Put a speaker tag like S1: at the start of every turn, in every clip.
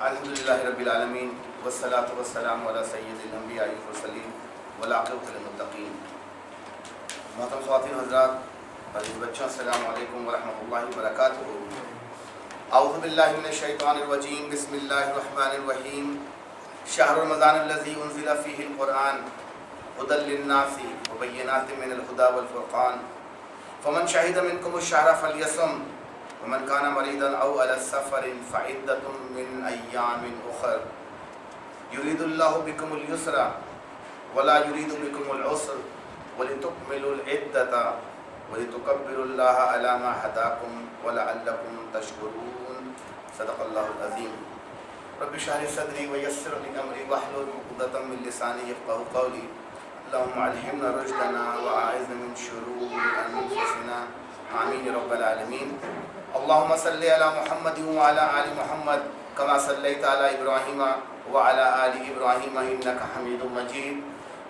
S1: الحمدللہ رب العالمین والصلاة والسلام علی سید الانبیاء والمرسلین والعاقبۃ للمتقین۔ محترم خواتین حضرات، عزیز بچوں، السلام علیکم ورحمۃ اللہ وبرکاتہ۔ اعوذ باللہ من الشیطان الرجیم، بسم اللہ الرحمن الرحیم۔ شہر رمضان الذی انزل فیہ القرآن ھدی للناس وبینات من الھدی والفرقان، فمن شہد منکم الشہر فلیصم ومن کان مریضا او علی سفر فعدۃ من ایام اخر، یرید اللہ بکم الیسر ولا یرید بکم العسر ولتکملوا العدۃ ولتکبروا اللہ علی ما ہداکم ولعلکم تشکرون۔ صدق اللہ العظیم۔ رب اشرح لی صدری ویسر لی امری واحلل عقدۃ من لسانی یفقهوا قولی۔ اللهم الہمنا رشدنا واعذنا من شرور انفسنا، آمین یا رب العالمین۔ اللهم صل علی محمد وعلى آل محمد كما صليت على ابراہیم وعلى آل ابراہیم انك حمید مجید۔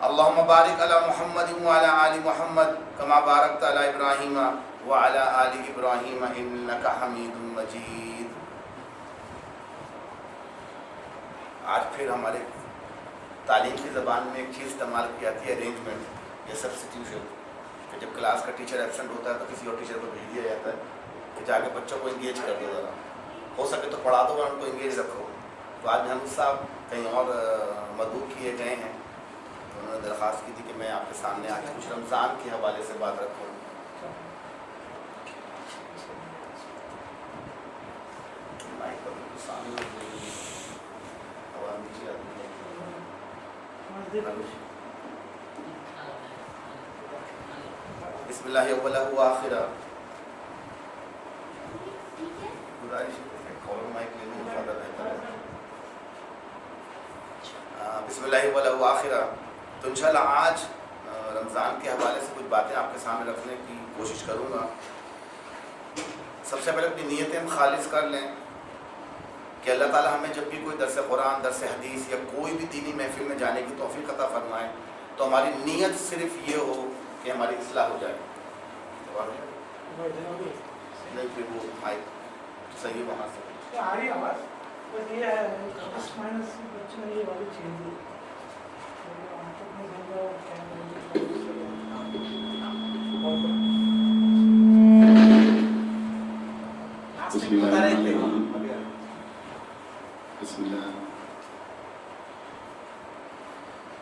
S1: اللهم بارک علی محمد وعلى آل محمد كما بارکت علی ابراہیم وعلى آل ابراہیم انك حمید مجید۔ آج پھر ہمارے تعلیم کی زبان میں ایک چیز استعمال کی جاتی ہے، ارینجمنٹ یا سبسٹیوشن، کہ جب کلاس کا ٹیچر ایبسنٹ ہوتا ہے تو کسی اور ٹیچر کو بھیج دیا جاتا ہے کہ جا کے بچوں کو انگیج کر دو، ذرا ہو سکے تو پڑھا دو اور ان کو انگیج رکھو۔ تو آج محمود صاحب کہیں اور مدعو کیے گئے ہیں، تو انہوں نے درخواست کی تھی کہ میں آپ کے سامنے آ کے کچھ رمضان کے حوالے سے بات رکھوں۔ بسم اللہ اولہ و آخرہ، بسم اللہ اولہ و آخرہ۔ تو انشاءاللہ آج رمضان کے حوالے سے کچھ باتیں آپ کے سامنے رکھنے کی کوشش کروں گا۔ سب سے پہلے اپنی نیتیں خالص کر لیں کہ اللہ تعالیٰ ہمیں جب بھی کوئی درس قرآن، درس حدیث یا کوئی بھی دینی محفل میں جانے کی توفیق عطا فرمائے تو ہماری نیت صرف یہ ہو کہ ہماری اصلاح ہو جائے۔ نہیں پھر وہ صحیح وہاں سے
S2: آ رہی آواز بس یہ ہے پلس مائنس بچوں میں یہ والی چیز ہے۔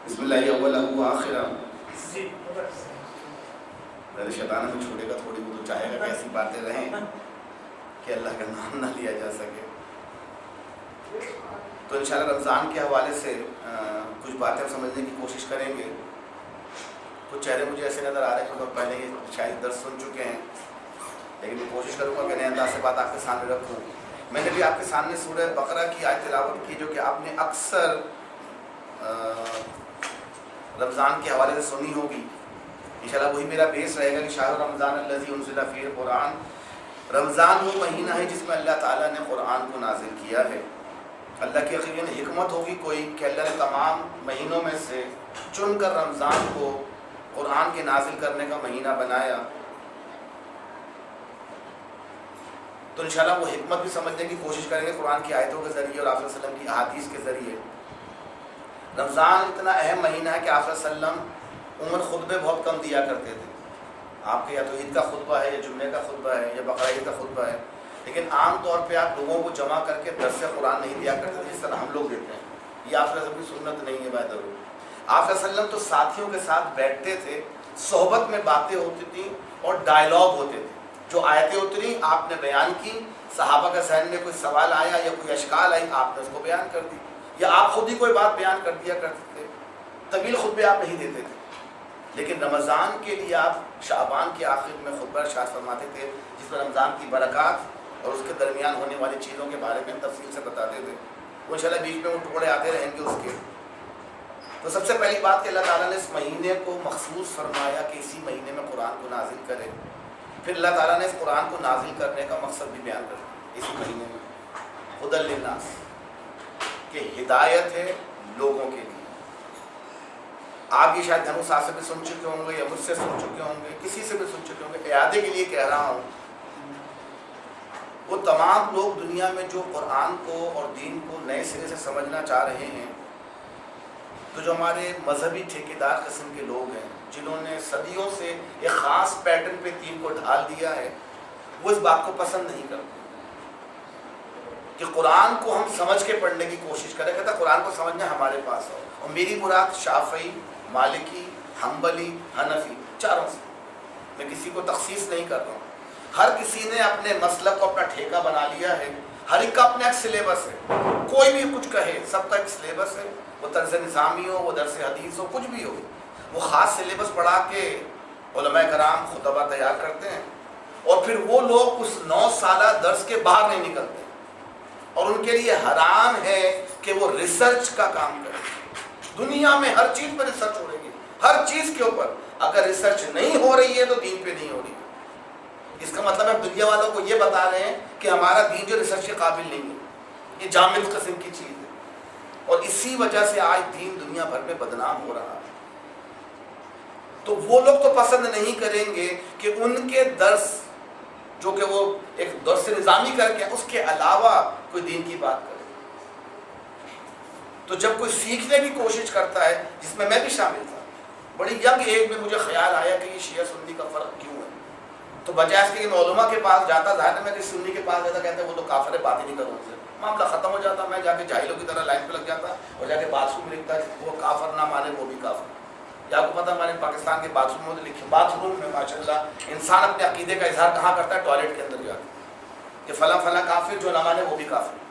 S1: بسم اللہ اولہ و آخرہ۔ شیطان میں چھوڑے گا تھوڑی وہ تو چاہے گا کہ ایسی باتیں رہیں کہ اللہ کا نام نہ لیا جا سکے۔ تو انشاءاللہ رمضان کے حوالے سے کچھ باتیں سمجھنے کی کوشش کریں گے۔ کچھ چہرے مجھے ایسے نظر آ رہے ہیں کہ وہ پہلے یہ شاید درس سن چکے ہیں، لیکن میں کوشش کروں گا کہ نئے انداز سے بات آپ کے سامنے رکھوں۔ میں نے بھی آپ کے سامنے سورہ بقرہ کی آیت تلاوت کی جو کہ آپ نے اکثر رمضان کے حوالے سے سنی ہوگی۔ انشاءاللہ وہی میرا بیس رہے گا کہ شہر رمضان الذی انزل فیہ القرآن، رمضان وہ مہینہ ہے جس میں اللہ تعالیٰ نے قرآن کو نازل کیا ہے۔ اللہ کی یقیناً حکمت ہوگی کوئی کہ اللہ نے تمام مہینوں میں سے چن کر رمضان کو قرآن کے نازل کرنے کا مہینہ بنایا۔ تو انشاءاللہ وہ حکمت بھی سمجھنے کی کوشش کریں گے قرآن کی آیتوں کے ذریعے اور آپ صلی اللہ علیہ وسلم کی احادیث کے ذریعے۔ رمضان اتنا اہم مہینہ ہے کہ آپ صلی اللہ علیہ وسلم عموماً خطبے بہت کم دیا کرتے تھے۔ آپ کے یا تو عید کا خطبہ ہے یا جمعے کا خطبہ ہے یا بقرہ عید کا خطبہ ہے، لیکن عام طور پہ آپ لوگوں کو جمع کر کے درس قرآن نہیں دیا کرتے تھے جس طرح ہم لوگ دیتے ہیں۔ یہ آپ صلی اللہ علیہ وسلم کی سنت نہیں ہے باید ضرور۔ آپ صلی اللہ علیہ وسلم تو ساتھیوں کے ساتھ بیٹھتے تھے، صحبت میں باتیں ہوتی تھیں اور ڈائلاگ ہوتے تھے۔ جو آیتیں اتری آپ نے بیان کی، صحابہ کے ذہن میں کوئی سوال آیا یا کوئی اشکال آئی آپ نے اس کو بیان کر دی، یا آپ خود ہی کوئی بات بیان کر دیا کرتے تھے۔ طویل خطبے آپ نہیں دیتے تھے، لیکن رمضان کے لیے آپ شعبان کے آخر میں خطبہ ارشاد فرماتے تھے جس میں رمضان کی برکات اور اس کے درمیان ہونے والی چیزوں کے بارے میں تفصیل سے بتاتے تھے۔ وہ انشاءاللہ بیچ میں وہ ٹکڑے آتے رہیں گے اس کے۔ تو سب سے پہلی بات کہ اللہ تعالیٰ نے اس مہینے کو مخصوص فرمایا کہ اسی مہینے میں قرآن کو نازل کرے۔ پھر اللہ تعالیٰ نے اس قرآن کو نازل کرنے کا مقصد بھی بیان کر دیا اسی مہینے میں، ھدی للناس، کہ ہدایت ہے لوگوں کے لیے۔ آپ یہ شاید محمود صاحب سے بھی سن چکے ہوں گے یا مجھ سے سن چکے ہوں گے، کسی سے بھی سن چکے ہوں گے، اعادے کے لیے کہہ رہا ہوں وہ تمام لوگ دنیا میں جو قرآن کو اور دین کو نئے سرے سے سمجھنا چاہ رہے ہیں، تو جو ہمارے مذہبی ٹھیکیدار قسم کے لوگ ہیں جنہوں نے صدیوں سے ایک خاص پیٹرن پہ دین کو ڈھال دیا ہے، وہ اس بات کو پسند نہیں کرتے کہ قرآن کو ہم سمجھ کے پڑھنے کی کوشش کریں. کہتا قرآن کو سمجھنا ہمارے پاس ہو. اور میری مراد شافعی، مالکی، حنبلی، حنفی چاروں سے، میں کسی کو تخصیص نہیں کر رہا ہوں. ہر کسی نے اپنے مسلک کو اپنا ٹھیکہ بنا لیا ہے، ہر ایک کا اپنا ایک سلیبس ہے. کوئی بھی کچھ کہے، سب کا ایک سلیبس ہے. وہ طرز نظامی ہو، وہ درس حدیث ہو، کچھ بھی ہو، وہ خاص سلیبس پڑھا کے علماء کرام خطبہ تیار کرتے ہیں، اور پھر وہ لوگ اس 9 سالہ درس کے باہر نہیں نکلتے. اور ان کے لیے حرام ہے کہ وہ ریسرچ کا کام کریں. دنیا میں ہر چیز پر ریسرچ ہو رہی ہے، ہر چیز کے اوپر. اگر ریسرچ نہیں ہو رہی ہے تو دین پہ نہیں ہو رہی ہے. اس کا مطلب ہم دنیا والوں کو یہ بتا رہے ہیں کہ ہمارا دین جو ریسرچ کے قابل نہیں ہے، یہ جامد قسم کی چیز ہے. اور اسی وجہ سے آج دین دنیا بھر میں بدنام ہو رہا ہے. تو وہ لوگ تو پسند نہیں کریں گے کہ ان کے درس جو کہ وہ ایک درس نظامی کر کے اس کے علاوہ کوئی دین کی بات کرے. تو جب کوئی سیکھنے کی کوشش کرتا ہے، جس میں میں بھی شامل تھا، بڑی ینگ ایج میں مجھے خیال آیا کہ یہ شیعہ سنی کا فرق کیوں ہے. تو بجائے اس کے کہ میں علماء کے پاس جاتا، ظاہر ہے میں کسی سنی کے پاس جاتا، کہتے ہیں وہ تو کافر ہے، بات ہی نہیں کروں ان سے، معاملہ ختم ہو جاتا. میں جا کے جاہلوں کی طرح لائن پہ لگ جاتا اور جا کے باتھ روم میں لکھتا وہ کافر نہ مانے وہ بھی کافر. یا آپ کو پتا ہمارے پاکستان کے باتھ روم میں لکھے، باتھ روم میں ماشاءاللہ انسان اپنے عقیدے کا اظہار کہاں کرتا ہے؟ ٹوائلٹ کے اندر جا کے، کہ فلاں فلاں کافر، جو نہ مانے وہ بھی کافر.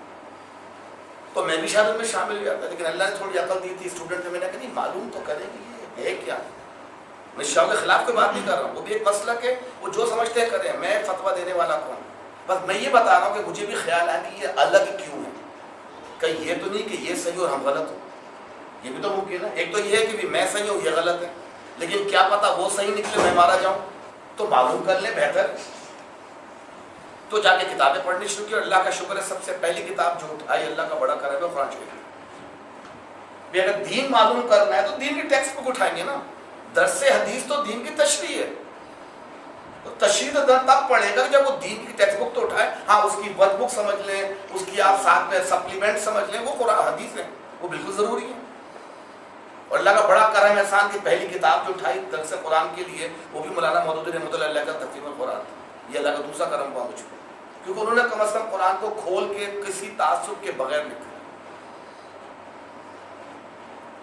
S1: تو میں بھی شاید ان میں شامل ہو جاتا، لیکن اللہ نے تھوڑی عقل دی تھی اسٹوڈنٹ میں نے کہا نہیں معلوم تو کریں کہ یہ ہے کیا. میں شاہ کے خلاف کوئی بات نہیں کر رہا ہوں، وہ بھی ایک مسلک ہے، وہ جو سمجھتے ہیں کریں، میں فتویٰ دینے والا کون. بس میں یہ بتا رہا ہوں کہ مجھے بھی خیال آیا کہ یہ الگ کیوں ہے. کہیں یہ تو نہیں کہ یہ صحیح اور ہم غلط ہوں، یہ بھی تو ممکن ہے. ایک تو یہ ہے کہ میں صحیح ہوں یہ غلط ہے، لیکن کیا پتا وہ صحیح نکلے میں مارا جاؤں. تو معلوم کر لیں بہتر. تو جا کے کتابیں پڑھنی شروع کی، اور اللہ کا شکر ہے سب سے پہلی کتاب جو اٹھائی اللہ کا بڑا کرم ہے قرآن شریف. بھی اگر دین معلوم کرنا ہے تو دین کی ٹیکسٹ بک اٹھائیں گے نا. درس حدیث تو دین کی تشریح ہے، تو تشریح تو تب پڑھے گا جب وہ دین کی ٹیکسٹ بک تو اٹھائے. ہاں اس کی ورک بک سمجھ لیں، اس کی آپ ساتھ میں سپلیمنٹ سمجھ لیں، وہ قرآن حدیث ہے، وہ بالکل ضروری ہے. اور اللہ کا بڑا کرم احسان کی پہلی کتاب جو اٹھائی درس قرآن کے لیے وہ بھی مولانا مودودی رحمۃ اللہ علیہ کا تفسیر القرآن تھا. یہ اللہ کا دوسرا کرم ہوا مجھ کو، کیونکہ انہوں نے کم از کم قرآن کو کھول کے کسی تعصب کے بغیر لکھا.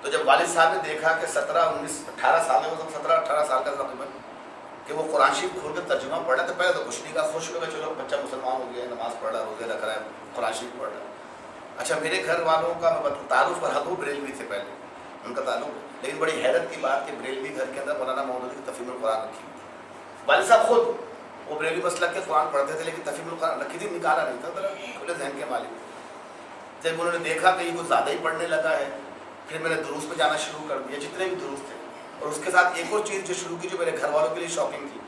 S1: تو جب والد صاحب نے دیکھا کہ 18 سال کا تقریباً کہ وہ قرآن شریف کھول کے ترجمہ پڑھ رہا، تو پہلے تو کچھ نہیں کہا، خوش ہو گیا چلو بچہ مسلمان ہو گیا، نماز پڑھ رہا، روزے رکھ رہا ہے، قرآن شریف پڑھ رہا ہے. اچھا میرے گھر والوں کا میں تعارف پر حضور بریلوی تھے پہلے ان کا تعلق، لیکن بڑی حیرت کی بات کہ بریلوی گھر کے اندر مولانا مودودی کی تفہیم القرآن رکھی ہوئی تھی. والد صاحب خود وہ بریلوی مسلک کے قرآن پڑھتے تھے، لیکن تفہیم القرآن رکھی تھی، نکالا نہیں تھا، کھلے ذہن کے مالک. جب انہوں نے دیکھا کہ یہ کچھ زیادہ ہی پڑھنے لگا ہے، پھر میں نے دروس پہ جانا شروع کر دیا، جتنے بھی دروس تھے. اور اس کے ساتھ ایک اور چیز جو شروع کی جو میرے گھر والوں کے لیے شاکنگ تھی،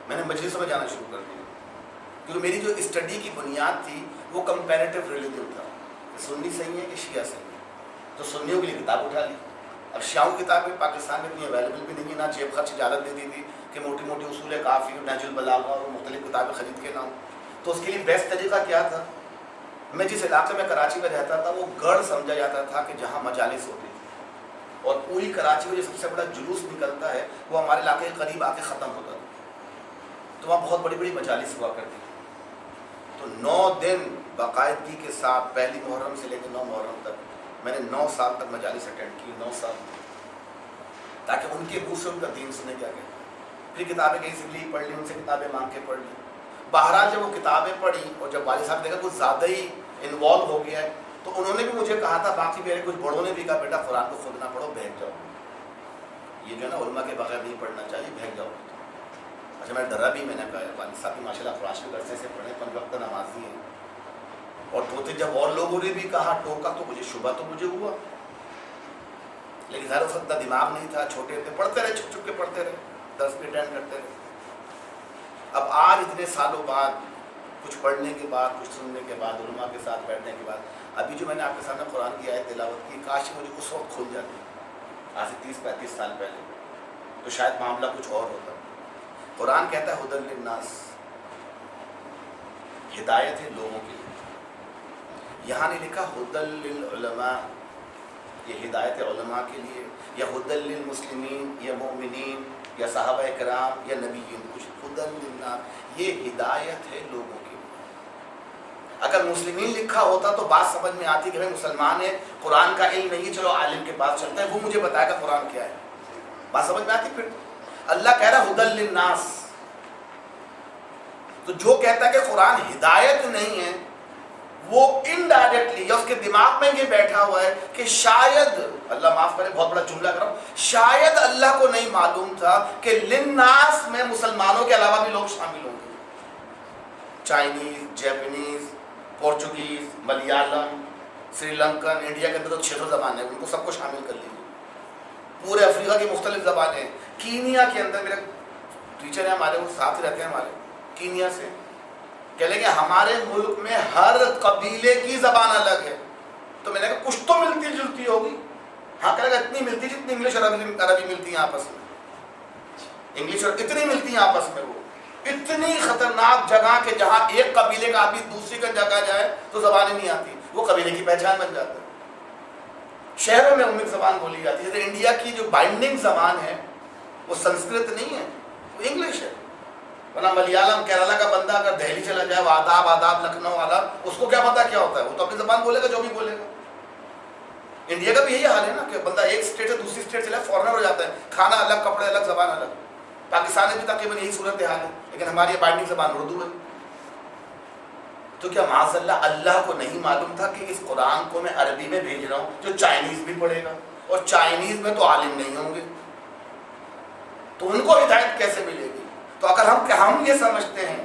S1: میں نے مجلسوں میں جانا شروع کر دیا. کیونکہ میری جو اسٹڈی کی بنیاد تھی وہ کمپیریٹیو ریلیجن تھا، سنی صحیح ہے کہ شیعہ صحیح ہے. تو سنیوں کے لیے کتاب اٹھا لی. اب شیعوں کی کتابیں پاکستان میں اتنی اویلیبل بھی نہیں ہے، نہ جیب خرچ اجازت دیتی تھی کہ موٹی موٹی اصول کافی، نہج البلاغہ اور مختلف کتابیں خرید کے نام. تو اس کے لیے بیسٹ طریقہ کیا تھا؟ میں جس علاقے میں کراچی میں رہتا تھا وہ گڑھ سمجھا جاتا تھا کہ جہاں مجالس ہوتی تھی، اور پوری کراچی میں جو سب سے بڑا جلوس نکلتا ہے وہ ہمارے علاقے کے قریب آ کے ختم ہوتا تھا. تو وہاں بہت بڑی بڑی مجالس ہوا کرتی تھی. تو 9 دن باقاعدگی کے ساتھ پہلی محرم سے لے کے 9 محرم تک میں نے 9 سال تک مجالس اٹینڈ کی، 9 سال، تاکہ ان کے منہ سے ان کا دین سنے کیا کہتے. پھر کتابیں کہیں سے لی پڑھ لی، ان سے کتابیں مانگ کے پڑھ لی. بہرحال جب وہ کتابیں پڑھی اور جب والد صاحب نے دیکھا کچھ زیادہ ہی انوالو ہو گیا ہے، تو انہوں نے بھی مجھے کہا تھا، باقی میرے کچھ بڑوں نے بھی کہا بیٹا قرآن کو خود نہ پڑھو، بھیگ جاؤ، یہ جو ہے نا علماء کے بغیر نہیں پڑھنا چاہیے، بھیگ جاؤ. اچھا میں ڈرا بھی، میں نے کہا والد صاحب ماشاء اللہ قرآن شریف عرصے سے پڑھے، 5 وقت نمازی ہیں. اور تو جب اور لوگوں نے بھی کہا ٹوکا تو مجھے شبہ تو مجھے ہوا، لیکن ظاہر وقت دماغ نہیں تھا، چھوٹے تھے، پڑھتے رہے، چھپ چھپ کے پڑھتے رہے، درس بھی اٹینڈ کرتے رہے. اب آج اتنے سالوں بعد کچھ پڑھنے کے بعد، کچھ سننے کے بعد، علماء کے ساتھ بیٹھنے کے بعد، ابھی جو میں نے آپ کے سامنے قرآن کی آیت تلاوت کی، کاش مجھے اس وقت کھل جاتی آج سے 30-35 سال پہلے، تو شاید معاملہ کچھ اور ہوتا. قرآن کہتا ہے ہدی للناس، ہدایت ہے لوگوں کے لیے. یہاں نہیں لکھا ہدی للعلماء، یہ ہدایت علماء کے لیے، یا ہدی للمسلمین یا مومنین یا صحابہ کرام یا نبیین، کچھ ہدی للناس، یہ ہدایت ہے لوگوں کے لیے. اگر مسلمین لکھا ہوتا تو بات سمجھ میں آتی کہ بھائی مسلمان ہے، قرآن کا علم نہیں، چلو عالم کے پاس چلتا ہے، وہ مجھے بتائے گا قرآن کیا ہے. بات سمجھ میں آتی. پھر اللہ کہہ رہا ہے ہدی للناس. تو جو کہتا ہے کہ قرآن ہدایت نہیں ہے وہ انڈائریکٹلی یا اس کے دماغ میں یہ بیٹھا ہوا ہے کہ شاید، اللہ معاف کرے بہت بڑا جملہ کر رہا ہوں، شاید اللہ کو نہیں معلوم تھا کہ للناس میں مسلمانوں کے علاوہ بھی لوگ شامل ہوں گے. Chinese, Japanese, Portuguese, Malayalam, Sri Lankan, India کے اندر تو 600 زبانیں ہیں، ان کو سب کو شامل کر لیجیے. پورے افریقہ کی مختلف زبانیں ہیں. کینیا کے اندر میرے ٹیچر ہیں ہمارے، وہ ساتھ ہی رہتے ہیں ہمارے کینیا سے، کہہ لیں کہ ہمارے ملک میں ہر قبیلے کی زبان الگ ہے. تو میں نے کہا کچھ تو ملتی جلتی ہوگی. ہاں کہہ لیں اتنی ملتی جتنی انگلش اور عربی ملتی ہیں آپس میں. انگلش اور اتنی ملتی ہیں آپس میں. وہ اتنی خطرناک جگہ کہ جہاں ایک قبیلے کا آدمی دوسری کا جگہ جائے تو زبانیں نہیں آتی، وہ قبیلے کی پہچان بن جاتا ہے. شہروں میں امک زبان بولی جاتی ہے. جیسے انڈیا کی جو بائنڈنگ زبان ہے وہ سنسکرت نہیں ہے، وہ انگلش ہے. ورنہ ملیالم کیرلا کا بندہ اگر دہلی چلا جائے، وہ آداب لکھنؤ والا، اس کو کیا پتا کیا ہوتا ہے؟ وہ تو اپنی زبان بولے گا جو بھی بولے گا. انڈیا کا بھی یہی حال ہے نا کہ بندہ ایک اسٹیٹ سے دوسری اسٹیٹ چلا فارنر ہو جاتا ہے، کھانا الگ، کپڑے الگ، زبان الگ. پاکستان میں بھی تقریباً یہی صورت حال ہے، لیکن ہماری بائنڈنگ زبان اردو ہے. تو کیا معاذ اللہ اللہ کو نہیں معلوم تھا کہ اس قرآن کو میں عربی میں بھیج رہا ہوں جو چائنیز بھی پڑھے گا، اور چائنیز میں تو عالم نہیں ہوں گے، تو ان کو ہدایت کیسے ملے گی؟ تو اگر ہم یہ سمجھتے ہیں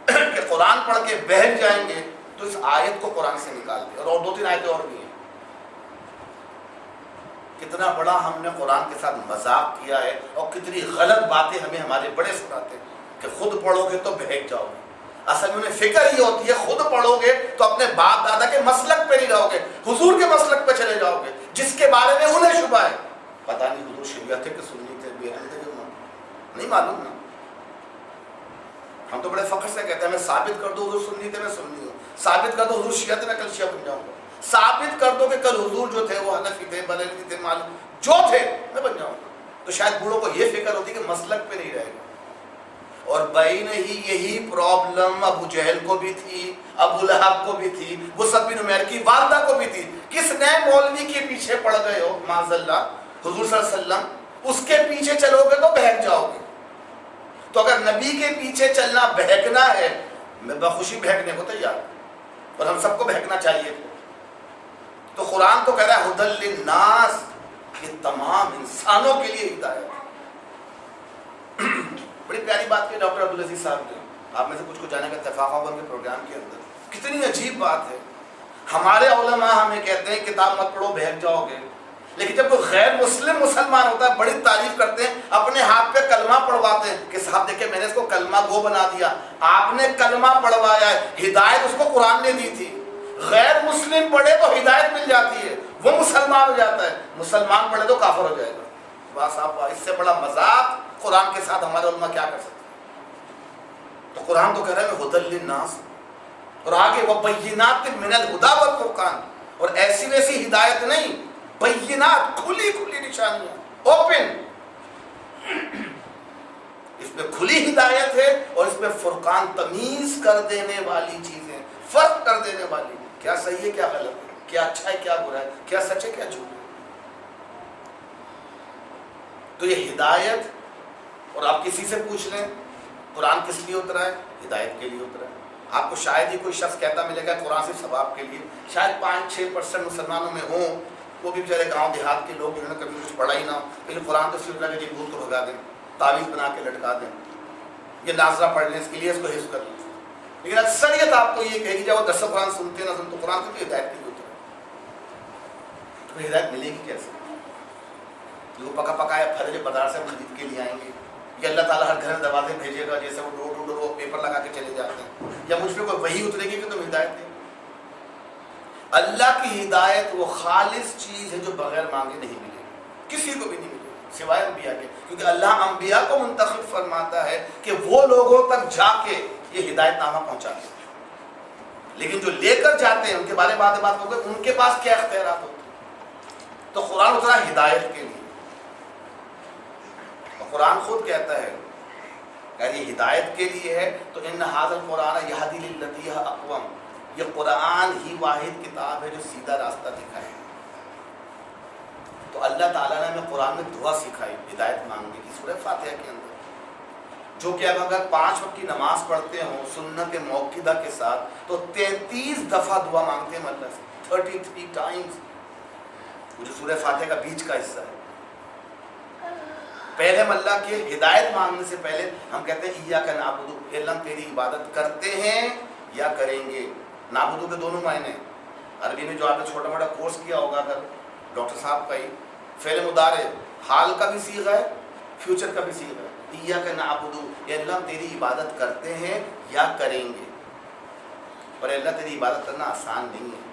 S1: کہ قرآن پڑھ کے بہک جائیں گے تو اس آیت کو قرآن سے نکال دیں. اور 2-3 آیتیں اور بھی ہیں. کتنا بڑا ہم نے قرآن کے ساتھ مذاق کیا ہے، اور کتنی غلط باتیں ہمیں ہمارے بڑے سناتے ہیں کہ خود پڑھو گے تو بہک جاؤ گے. اصل میں انہیں فکر یہ ہوتی ہے خود پڑھو گے تو اپنے باپ دادا کے مسلک پہ نہیں رہو گے، حضور کے مسلک پہ چلے جاؤ گے جس کے بارے میں انہیں شبہ ہے. پتہ نہیں حضور شیعہ تھے کہ سنی تھے، بیعت تھے کہ نہیں معلوم نا. ہم تو بڑے فخر سے کہتے ہیں میں ثابت کر دو حضور سنی تھے میں سنی ہوں، ثابت کر دو حضور شیعہ تھے میں کل شیعہ بن جاؤں گا، ثابت کر دو کہ کل حضور جو تھے وہ حنفی تھے، بریلوی تھے، معلوم جو تھے میں بن جاؤں گا. تو شاید بوڑھوں کو یہ فکر ہوتی کہ مسلک پہ نہیں رہے گا. اور بین ہی یہی پرابلم ابو جہل کو بھی تھی، ابو لہب کو بھی تھی، مصعب بن عمیر کی والدہ کو بھی تھی. کس نئے مولوی کے پیچھے پڑ گئے ہو معاذ اللہ، حضور صلی اللہ علیہ وسلم، اس کے پیچھے چلو گے تو بہک جاؤ گے. تو اگر نبی کے پیچھے چلنا بہکنا ہے، میں بخوشی بہکنے کو تیار ہوں، اور ہم سب کو بہکنا چاہیے. تو قرآن تو کہہ رہا ہے ہدی للناس، یہ تمام انسانوں کے لیے ہدایت. بڑی پیاری بات کی ڈاکٹر عبدالعزیز صاحب نے، آپ میں سے کچھ کو جانے کا اتفاق ہوگا ان کے پروگرام کے اندر. کتنی عجیب بات ہے. ہمارے علماء ہمیں کہتے ہیں کتاب مت پڑھو بہک جاؤ گے، لیکن جب کوئی غیر مسلم مسلمان ہوتا ہے بڑی تعریف کرتے ہیں، اپنے ہاتھ پہ کلمہ پڑھواتے ہیں کہ صاحب دیکھیں میں نے اس کو کلمہ گو بنا دیا. آپ نے کلمہ پڑھوایا ہے، ہدایت اس کو قرآن نے دی تھی. غیر مسلم پڑھے تو ہدایت مل جاتی ہے، وہ مسلمان ہو جاتا ہے. مسلمان پڑھے تو کافر ہو جائے گا. بس آپ اس سے بڑا مذاق قرآن کے ساتھ ہمارے علماء کیا کر سکتے ہیں؟ تو قرآن تو کہہ رہا ہے ہدی للناس، اور آگے وبینات من الہدی والفرقان، اور ایسی ویسی ہدایت نہیں، بینات کھلی کھلی نشانیاں، اوپن. اس میں کھلی ہدایت ہے اور اس میں فرقان، تمیز کر دینے والی چیزیں، فرق کر دینے والی، کیا صحیح ہے کیا غلط ہے، کیا اچھا ہے کیا برا ہے، کیا سچ ہے کیا جھوٹ ہے. تو یہ ہدایت. اور آپ کسی سے پوچھ لیں قرآن کس لیے اترا ہے؟ ہدایت کے لیے اترا ہے. آپ کو شاید ہی کوئی شخص کہتا ملے گا قرآن صرف ثواب کے لیے. شاید 5-6% مسلمانوں میں ہوں، وہ بھی بیچارے گاؤں دیہات کے لوگ جنہوں نے کبھی کچھ پڑھا ہی نہ ہو، لیکن قرآن تو صرف کہ بھوت کو بھگا دیں، تعویذ بنا کے لٹکا دیں، یہ ناظرہ پڑھ لیں اس کے لیے، اس کو حفظ کر لیں. لیکن اکثریت آپ کو یہ کہے گی جب وہ درس قرآن سنتے نہ سنتے، قرآن کی تو ہدایت کے لیے اترا ہے. تو ہدایت ملے گی کیسے؟ وہ پکا پکایا پھل جو بازار سے ہم خرید کے لیے آئیں گے، یا اللہ تعالیٰ ہر گھر میں دروازے بھیجے گا جیسے وہ ڈور ٹو ڈور وہ پیپر لگا کے چلے جاتے ہیں، یا مجھ پہ کوئی وحی اترے گی کہ تم ہدایت دے. اللہ کی ہدایت وہ خالص چیز ہے جو بغیر مانگے نہیں ملے گی، کسی کو بھی نہیں ملے گی سوائے انبیاء کے. کیونکہ اللہ انبیاء کو منتخب فرماتا ہے کہ وہ لوگوں تک جا کے یہ ہدایت نامہ پہنچا دے. لیکن جو لے کر جاتے ہیں ان کے بارے میں بات کرو گے ان کے پاس کیا اختیارات ہوتے ہیں. تو قرآن اترا ہدایت کے لیے. قرآن خود کہتا ہے کہ یہ ہدایت کے لیے ہے. تو ان ھذا القرآن یہدی للتی ہی اقوم، یہ قرآن ہی واحد کتاب ہے جو سیدھا راستہ دکھائے. تو اللہ تعالیٰ نے ہمیں قرآن میں دعا سکھائی ہدایت مانگنے کی سورہ فاتحہ کے اندر، جو کہ اب اگر 5 وقت کی نماز پڑھتے ہوں سنت موقدہ کے ساتھ تو 33 دفعہ دعا مانگتے ہیں اللہ سے، 33 ٹائمز. وہ جو سورہ فاتحہ کا بیچ کا حصہ ہے. پہلے ہم اللہ کے ہدایت مانگنے سے پہلے ہم کہتے ہیں ایاک نعبد، اللہ ہم تیری عبادت کرتے ہیں یا کریں گے. نعبدو کے دونوں معنی ہیں. عربی میں جو آپ نے چھوٹا موٹا کورس کیا ہوگا اگر ڈاکٹر صاحب کا ہی، فعل مضارع حال کا بھی صیغہ ہے فیوچر کا بھی صیغہ ہے. ایاک نعبد، یہ اللہ ہم تیری عبادت کرتے ہیں یا کریں گے. اور اللہ تیری عبادت کرنا آسان نہیں ہے.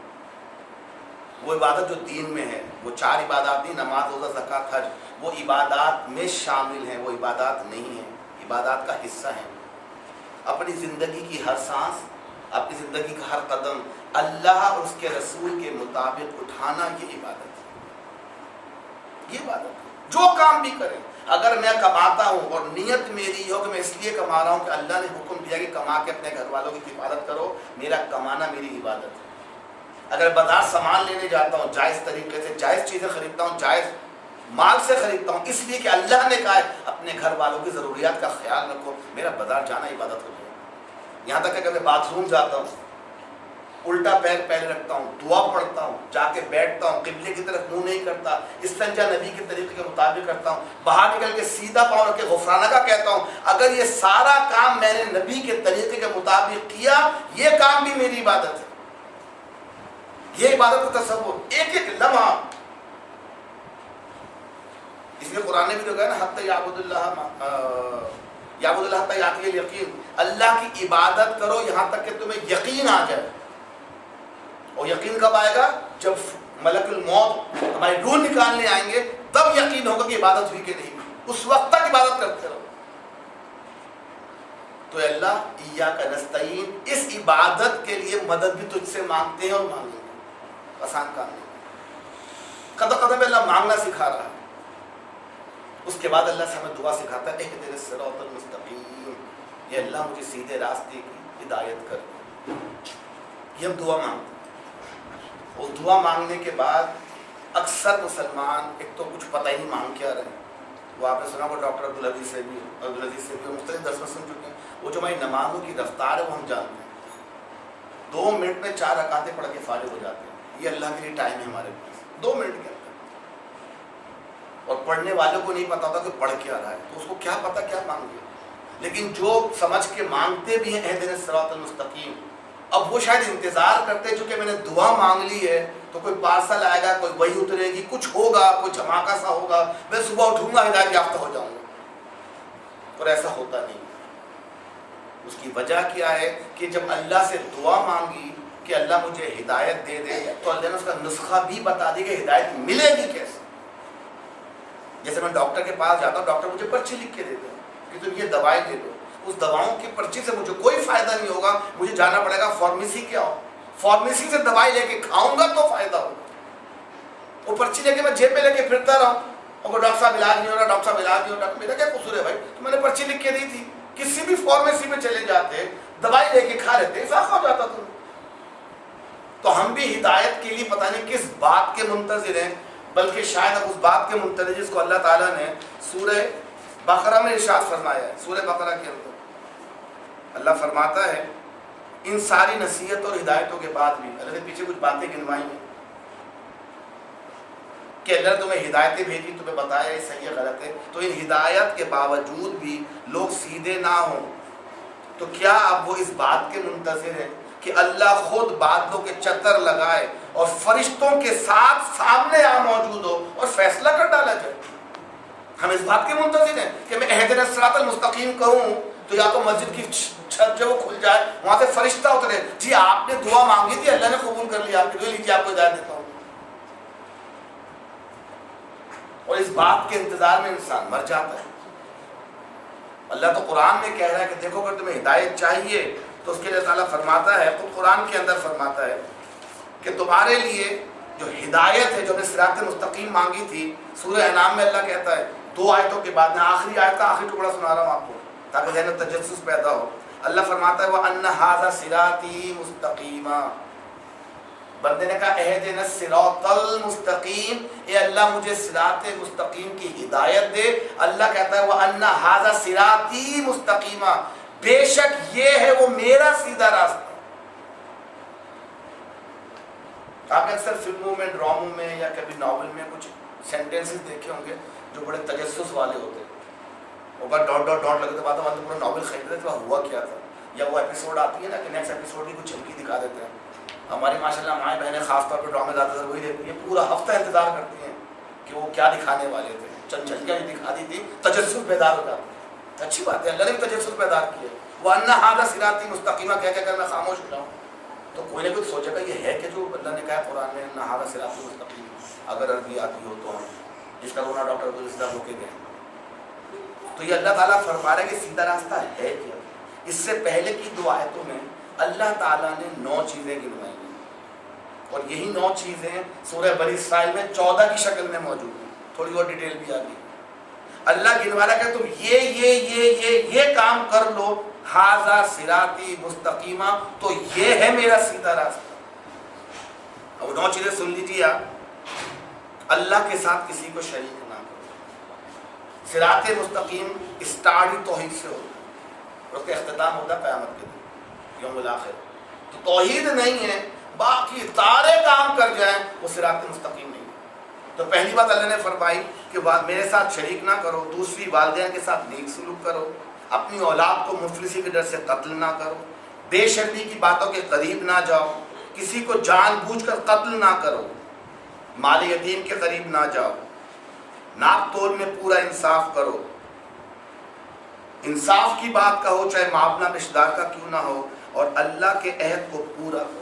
S1: وہ عبادت جو دین میں ہے، وہ 4 عبادات نہیں، نماز روزہ زکوٰۃ حج، وہ عبادات میں شامل ہیں، وہ عبادات نہیں ہیں، عبادات کا حصہ ہیں. اپنی زندگی کی ہر سانس، اپنی زندگی کا ہر قدم اللہ اور اس کے رسول کے مطابق اٹھانا یہ عبادت ہے. یہ عبادت ہے. جو کام بھی کریں، اگر میں کماتا ہوں اور نیت میری ہو کہ میں اس لیے کما رہا ہوں کہ اللہ نے حکم دیا کہ کما کے اپنے گھر والوں کی حفاظت کرو، میرا کمانا میری عبادت ہے. اگر بازار سامان لینے جاتا ہوں جائز طریقے سے، جائز چیزیں خریدتا ہوں، جائز مال سے خریدتا ہوں اس لیے کہ اللہ نے کہا ہے اپنے گھر والوں کی ضروریات کا خیال رکھو، میرا بازار جانا عبادت ہو جائے. یہاں تک کہ میں باتھ روم جاتا ہوں الٹا پیر پہلے رکھتا ہوں، دعا پڑھتا ہوں، جا کے بیٹھتا ہوں، قبلے کی طرف منہ نہیں کرتا، استنجا نبی کے طریقے کے مطابق کرتا ہوں، باہر نکل کے سیدھا پاؤں رکھ کے غفرانہ کا کہتا ہوں. اگر یہ سارا کام میں نے نبی کے طریقے کے مطابق کیا، یہ کام بھی میری عبادت ہے. یہ عبادت کا تصور ایک ایک لمحہ. اس لیے قرآن نے بھی تو کہا نا حتی یعبد اللہ حتی یأتی الیقین، اللہ کی عبادت کرو یہاں تک کہ تمہیں یقین آ جائے. اور یقین کب آئے گا؟ جب ملک الموت ہماری روح نکالنے آئیں گے تب یقین ہوگا کہ عبادت ہوئی کہ نہیں. اس وقت تک عبادت کرتے رہو. تو اللہ ایاک نستعین، اس عبادت کے لیے مدد بھی تجھ سے مانگتے ہیں اور مانگیں گے. آسان کام نہیں. قدم قدم پہ اللہ مانگنا سکھا رہا ہے. اس کے بعد اللہ سے ہمیں دعا سکھاتا ہے اہدنا الصراط المستقیم، یہ اللہ مجھے سیدھے راستے کی ہدایت کر. یہ ہم دعا مانگتے ہیں. اور دعا مانگنے کے بعد اکثر مسلمان ایک تو کچھ پتہ ہی نہیں مانگ کیا رہے ہیں. وہ آپ نے سنا وہ ڈاکٹر عبدالعزیز سے بھی مختلف درس میں سن چکے ہیں. وہ جو ہماری نمازوں کی رفتار ہے وہ ہم جانتے ہیں. 2 منٹ میں 4 رکعتیں پڑھ کے فارغ ہو جاتے ہیں. یہ اللہ کے لیے ٹائم ہے ہمارے پاس 2 منٹ کے اندر. اور پڑھنے والوں کو نہیں پتا ہوتا کہ پڑھ کیا رہا ہے تو اس کو کیا پتا کیا مانگے. لیکن جو سمجھ کے مانگتے بھی ہیں اہدنا الصراط المستقیم، اب وہ شاید انتظار کرتے چونکہ میں نے دعا مانگ لی ہے تو کوئی پارسل آئے گا، کوئی وحی اترے گی، کچھ ہوگا، کوئی دھماکہ سا ہوگا، میں صبح اٹھوں گا ہدایت یافتہ ہو جاؤں گا. اور ایسا ہوتا نہیں. اس کی وجہ کیا ہے کہ جب اللہ سے دعا مانگی کہ اللہ مجھے ہدایت دے دے تو اللہ نے اس کا نسخہ بھی بتا دی کہ ہدایت ملے گی کیسے. جیسے میں ڈاکٹر کے پاس جاتا ہوں، ڈاکٹر مجھے پرچی لکھ کے دیتے ہیں کہ تم یہ دوائی لے لو. اس دواؤں کی پرچی سے مجھے کوئی فائدہ نہیں ہوگا، مجھے جانا پڑے گا فارمیسی. کیا ہو فارمیسی سے دوائی لے کے کھاؤں گا تو فائدہ ہوگا. وہ پرچی لے کے میں جیب میں لے کے پھرتا رہا ہوں اور ڈاکٹر صاحب علاج نہیں ہو رہا، ڈاکٹر صاحب علاج نہیں ہو رہا. میرا کیا قصور ہے بھائی؟ تو میں نے پرچی لکھ کے دی تھی. کسی بھی فارمیسی میں چلے جاتے، دوائی لے کے کھا لیتے، فاقہ ہو جاتا تم. تو ہم بھی ہدایت کے لیے پتہ نہیں کس بات کے منتظر ہیں، بلکہ شاید اب اس بات کے منتظر جس کو اللہ تعالیٰ نے سورہ بقرہ میں ارشاد فرمایا ہے. سورہ بقرہ کے اندر اللہ فرماتا ہے ان ساری نصیحت اور ہدایتوں کے بعد بھی اللہ نے پیچھے کچھ باتیں گنوائی ہیں کہ اللہ نے تمہیں ہدایتیں بھیجی، تمہیں بتایا یہ صحیح ہے غلط ہے، تو ان ہدایت کے باوجود بھی لوگ سیدھے نہ ہوں تو کیا اب وہ اس بات کے منتظر ہیں کہ اللہ خود بادلوں کے چتر لگائے اور فرشتوں کے ساتھ سامنے موجود ہو اور فیصلہ کر ڈالا جائے؟ ہم اس بات کے منتظر ہیں کہ میں اہدنا الصراط المستقیم کہوں تو یا تو مسجد کی چھت جو وہ کھل جائے، وہاں سے فرشتہ اترے، جی آپ نے دعا مانگی تھی اللہ نے قبول کر لیا، آپ کی دعا لیجیے آپ کو ہدایت دیتا ہوں. اور اس بات کے انتظار میں انسان مر جاتا ہے. اللہ تو قرآن میں کہہ رہا ہے کہ دیکھو اگر تمہیں ہدایت چاہیے تو اس کے لیے تعالیٰ فرماتا ہے، خود قرآن کے اندر فرماتا ہے کہ تمہارے لیے جو ہدایت ہے، جو ہم نے صراط مستقیم مانگی تھی، سورہ انعام میں اللہ کہتا ہے 2 آیتوں کے بعد میں آخری آیت کا آخری ٹکڑا سنا رہا ہوں آپ کو تاکہ ذہن میں تجسس پیدا ہو. اللہ فرماتا ہے وَأَنَّ هَذَا صِرَاطِي مُسْتَقِيمًا. بندے نے کہا اہدنا الصراط المستقیم، اے اللہ مجھے صراط مستقیم کی ہدایت دے. اللہ کہتا ہے وَأَنَّ هَذَا صِرَاطِي مُسْتَقِيمًا، بے شک یہ ہے وہ میرا سیدھا راستہ. آپ نے اکثر فلموں میں، ڈراموں میں یا کبھی ناول میں کچھ سینٹینسز دیکھے ہوں گے جو بڑے تجسس والے ہوتے ہیں، اوپر ڈاٹ ڈاٹ ڈاٹ لگے تو بعد میں پورا ناول خرید لیتے ہیں ہوا کیا تھا، یا وہ ایپیسوڈ آتی ہے نا کہ نیکسٹ ایپیسوڈ کی کچھ جھلکی دکھا دیتے ہیں. ہماری ماشاءاللہ مائیں بہنیں خاص طور پہ ڈرامے زیادہ تر وہی دیکھتی ہیں، پورا ہفتہ انتظار کرتی ہیں کہ وہ کیا دکھانے والے تھے. چند جھلکیاں جو دکھا دی تھی تجسس بیدار ہو جاتے ہیں. اچھی بات ہے، اللہ نے بھی تجسس بیدار کیا. وَأَنَّ هَذَا صِرَاطِي مُسْتَقِيمًا کہہ کر میں خاموش ہو جاؤں تو کوئی نہ کوئی سوچے گا یہ ہے کہ جو اللہ نے کہا قرآن میں اِنَّ هَذَا صِرَاطِي مُسْتَقِيمًا، اگر عربی آتی ہو تو جس کا رونا ڈاکٹر کو اس طرح ہو کے گئے. تو یہ اللہ تعالیٰ فرما رہا ہے کہ سیدھا راستہ ہے کیا. اس سے پہلے کی 2 آیتوں میں اللہ تعالیٰ نے 9 چیزیں گنوائی ہیں، اور یہی 9 چیزیں سورہ بنی اسرائیل میں 14 کی شکل میں موجود ہیں. تھوڑی اور ڈیٹیل بھی آ گئی. اللہ گنوا رہا ہے کہ تم یہ کام کر لو، ھذا صراطی مستقیما، تو یہ ہے میرا سیدھا راستہ. اب 9 چیزیں سن لیجیے آپ. اللہ کے ساتھ کسی کو شریک نہ کرو. صراط مستقیم اسٹارٹ ہی توحید سے ہوتا ہے، اور اس کا اختتام ہوتا ہے قیامت کے دن، یوم الآخر. تو توحید نہیں ہے، باقی سارے کام کر جائیں وہ صراط مستقیم نہیں. تو پہلی بات اللہ نے فرمائی کہ میرے ساتھ شریک نہ کرو. دوسری، والدین کے ساتھ نیک سلوک کرو. اپنی اولاد کو مفلسی کے ڈر سے قتل نہ کرو. بے شرمی کی باتوں کے قریب نہ جاؤ. کسی کو جان بوجھ کر قتل نہ کرو. مال یتیم کے قریب نہ جاؤ. ناپ تول میں پورا انصاف کرو. انصاف کی بات کہو چاہے معاملہ رشتہ دار کا کیوں نہ ہو، اور اللہ کے عہد کو پورا کرو.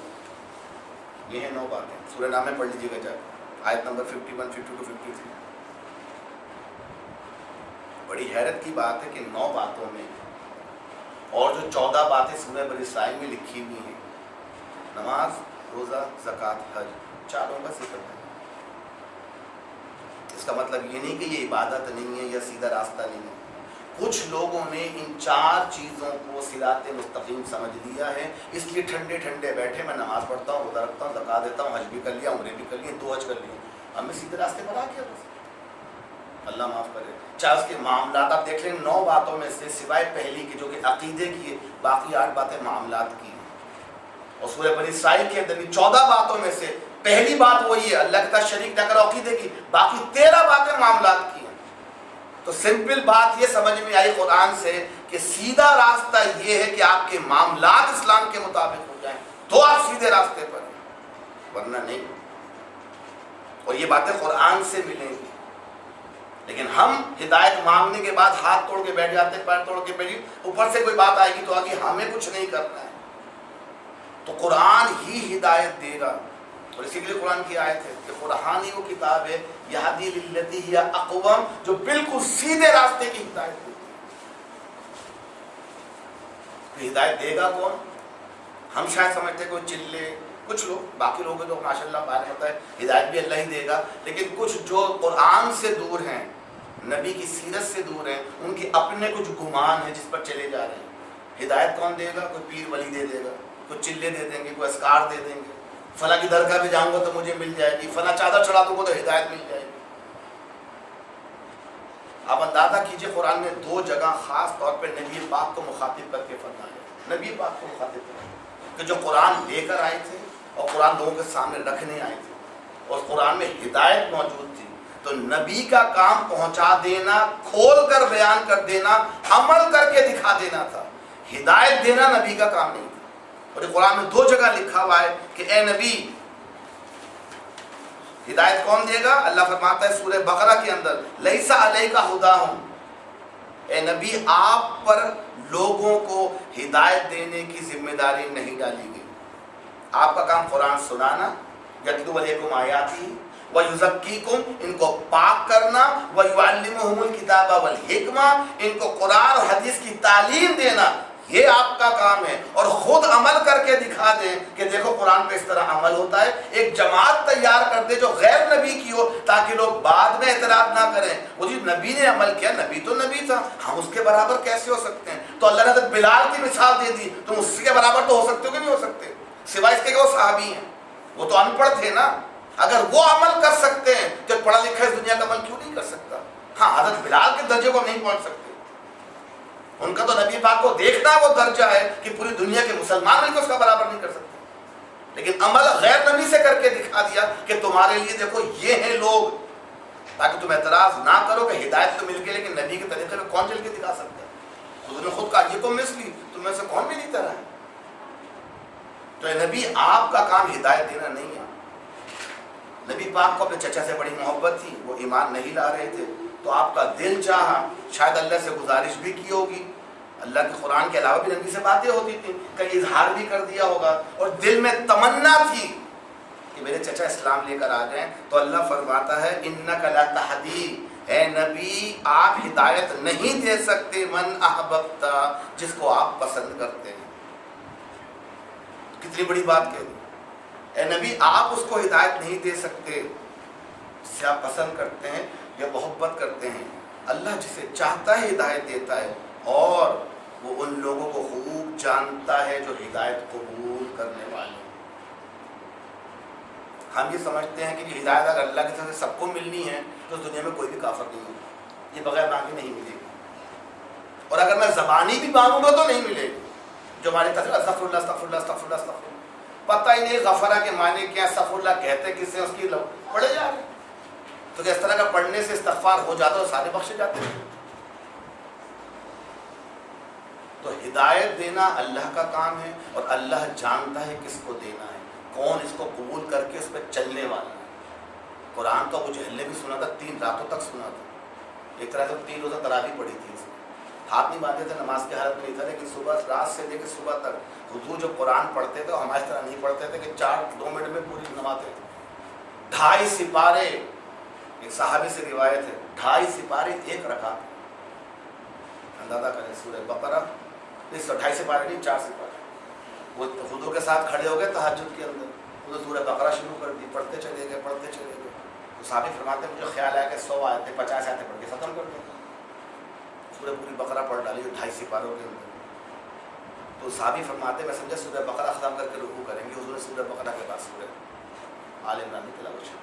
S1: یہ ہیں 9 باتیں. سورہ نام میں پڑھ لیجیے گا جا کے، آیت نمبر 51، 52 to 53. بڑی حیرت کی بات ہے کہ 9 باتوں میں اور جو 14 باتیں سورہ بنی اسرائیل میں لکھی ہوئی ہیں، نماز، روزہ، زکوٰۃ، حج، چاروں کا ذکر ہے. اس کا مطلب یہ نہیں کہ یہ عبادت نہیں ہے یا سیدھا راستہ نہیں ہے. کچھ لوگوں نے ان 4 چیزوں کو صراط مستقیم سمجھ لیا ہے، اس لیے ٹھنڈے ٹھنڈے بیٹھے میں نماز پڑھتا ہوں، روزہ رکھتا ہوں، زکوٰۃ دیتا ہوں، حج بھی کر لیا، عمرے بھی کر لیے، 2 حج کر لیے، اب میں سیدھے راستے پر آ گیا. بس اللہ معاف کرے. چاہے اس کے معاملات آپ دیکھ لیں، 9 باتوں میں سے سوائے پہلی کی جو کہ عقیدے کی ہے، باقی 8 باتیں معاملات کی ہیں. اور سورہ بنی اسرائیل کے اندر بھی 14 باتوں میں سے پہلی بات وہی ہے اللہ کے ساتھ شریک نہ کرو عقیدے کی، باقی 13 باتیں معاملات کی ہیں. تو سمپل بات یہ سمجھ میں آئی قرآن سے کہ سیدھا راستہ یہ ہے کہ آپ کے معاملات اسلام کے مطابق ہو جائیں تو آپ سیدھے راستے پر ہیں، ورنہ نہیں. اور یہ باتیں قرآن سے ملیں گی. لیکن ہم ہدایت مانگنے کے بعد ہاتھ توڑ کے بیٹھ جاتے ہیں، پیر توڑ کے بیٹھ، اوپر سے کوئی بات آئے گی تو آگے ہمیں کچھ نہیں کرنا ہے. تو قرآن ہی ہدایت دے گا. اور اسی کے لیے قرآن کی آیت ہے کہ قرآن ہی وہ کتاب ہے یہدی للتی ہی اقوم، جو بالکل سیدھے راستے کی ہدایت دیتی ہے. ہدایت دے گا کون؟ ہم شاید سمجھتے کوئی چلے، کچھ لوگ، باقی لوگوں تو ماشاء اللہ باہر ہوتا ہے ہدایت بھی اللہ ہی دے گا، لیکن کچھ جو قرآن سے دور ہیں، نبی کی سیرت سے دور ہیں، ان کے اپنے کچھ گمان ہیں جس پر چلے جا رہے ہیں. ہدایت کون دے گا؟ کوئی پیر ولی دے دے گا، کوئی چلے دے دیں گے، کوئی اذکار دے دیں گے، فلاں کی درگاہ پہ جاؤں گا تو مجھے مل جائے گی، فلاں چادر چڑھا دوں گا تو ہدایت مل جائے گی. آپ اندازہ کیجئے قرآن نے 2 جگہ خاص طور پہ نبی پاک کو مخاطب کر کے فرمایا، نبی پاک کو مخاطب کر کے کہ جو قرآن لے کر آئے تھے اور قرآن لوگوں کے سامنے رکھنے آئے تھے، اور قرآن میں ہدایت موجود تھی. تو نبی کا کام پہنچا دینا، کھول کر بیان کر دینا، عمل کر کے دکھا دینا تھا. ہدایت دینا نبی کا کام نہیں تھا. اور قرآن میں 2 جگہ لکھا ہوا ہے کہ اے نبی، ہدایت کون دے گا؟ اللہ فرماتا ہے سورہ بقرہ کے اندر لیس علیک ھداھم، اے نبی آپ پر لوگوں کو ہدایت دینے کی ذمہ داری نہیں ڈالی گئی. آپ کا کام قرآن سنانا، یتلو علیکم آیاتی ویزکیکم، ان کو پاک کرنا، ویعلمہم الکتاب والحکمہ، ان کو قرآن اور حدیث کی تعلیم دینا، یہ آپ کا کام ہے، اور خود عمل کر کے دکھا دیں کہ دیکھو قرآن پہ اس طرح عمل ہوتا ہے. ایک جماعت تیار کر دے جو غیر نبی کی ہو تاکہ لوگ بعد میں اعتراض نہ کریں وہ جی نبی نے عمل کیا، نبی تو نبی تھا، ہم اس کے برابر کیسے ہو سکتے ہیں؟ تو اللہ نے حضرت بلال کی مثال دے دی، تم اس کے برابر تو ہو سکتے ہو کہ نہیں ہو سکتے؟ سوائے اس کے کہ وہ صحابی ہیں، وہ تو ان پڑھ تھے نا. اگر وہ عمل کر سکتے ہیں تو پڑھا لکھا اس دنیا کا عمل کیوں نہیں کر سکتا؟ ہاں حضرت بلال کے درجے کو نہیں پہنچ سکتے، ان کا تو نبی پاک کو دیکھنا وہ درجہ ہے کہ پوری دنیا کے مسلمان مل کے اس کا برابر نہیں کر سکتے، لیکن عمل غیر نبی سے کر کے دکھا دیا کہ تمہارے لیے دیکھو یہ ہیں لوگ، تاکہ تم اعتراض نہ کرو کہ ہدایت تو مل گئی لیکن نبی کے طریقے میں کون چل کے دکھا سکتا ہے؟ خود نے خود کہا یہ تم مثلی، تم میں سے کون بھی نہیں طرح ہے. تو اے نبی آپ کا کام ہدایت دینا نہیں ہے. نبی پاک کو اپنے چچا سے بڑی محبت تھی، وہ ایمان نہیں لا رہے تھے تو آپ کا دل چاہا، شاید اللہ سے گزارش بھی کی ہوگی، اللہ کے قرآن کے علاوہ بھی نبی سے باتیں ہوتی تھیں، کہیں اظہار بھی کر دیا ہوگا، اور دل میں تمنا تھی کہ میرے چچا اسلام لے کر آ جائیں. تو اللہ فرماتا ہے انک لا تہدی، اے نبی آپ ہدایت نہیں دے سکتے من احببت، جس کو آپ پسند کرتے ہیں. کتنی بڑی بات کہہ دی، اے نبی آپ اس کو ہدایت نہیں دے سکتے جس سے آپ پسند کرتے ہیں یا محبت کرتے ہیں. اللہ جسے چاہتا ہے ہدایت دیتا ہے، اور وہ ان لوگوں کو خوب جانتا ہے جو ہدایت قبول کرنے والے ہیں. ہم یہ سمجھتے ہیں کہ ہدایت اگر اللہ کی طرف سے سب کو ملنی ہے تو اس دنیا میں کوئی بھی کافر نہیں ہوگا، یہ بغیر مانگے نہیں ملے گی، اور اگر میں زبانی بھی مانگوں گا تو نہیں ملے گی. جو ہماری تصویر استغفر اللہ استغفر اللہ استغفر اللہ استغفر اللہ، پتہ ہی نہیں غفرہ کے معنی کیا، استغفر اللہ کہتے کس سے، اس کی پڑھے جا رہے. تو کہ اس طرح کا پڑھنے سے استغفار ہو جاتا ہے، سارے بخشے جاتے ہیں. تو ہدایت دینا اللہ کا کام ہے، اور اللہ جانتا ہے کس کو دینا ہے، کون اس کو قبول کر کے اس پہ چلنے والا ہے. قرآن تو ابو جہل نے بھی سنا تھا، 3 راتوں تک سنا تھا. ایک طرح سے 3 روزہ تراویح پڑھی تھی، ہاتھ نہیں باندھے تھے، نماز کی حالت میں نہیں تھا، لیکن صبح رات سے لے کے صبح تک حضور جو قرآن پڑھتے تھے ہماری طرح نہیں پڑھتے تھے کہ 2 منٹ میں پوری نماز. 2.5 سپارے، ایک صحابی سے روایت ہے 2.5 سپارے 1 رکعت. اندازہ کریں سورہ بقرہ، 2.5 سپارے نہیں 4 سپارے. وہ حضور کے ساتھ کھڑے ہو گئے تہجد کے اندر، وہ سورہ بقرہ شروع کر دی، پڑھتے چلے گئے پڑھتے چلے گئے. تو صحابی فرماتے ہیں مجھے خیال آیا کہ 100 آیتیں 50 آیتیں پڑھ کے ختم کر دیں. سورہ پوری بقرہ پڑھ ڈالی 2.5 سپاروں کے اندر. تو صحابی فرماتے میں سمجھا سورہ بقرہ ختم کر کے رکوع کریں گے. حضور نے سورہ بقرہ کے بعد سورہ آل عمران کی تلاوت شروع.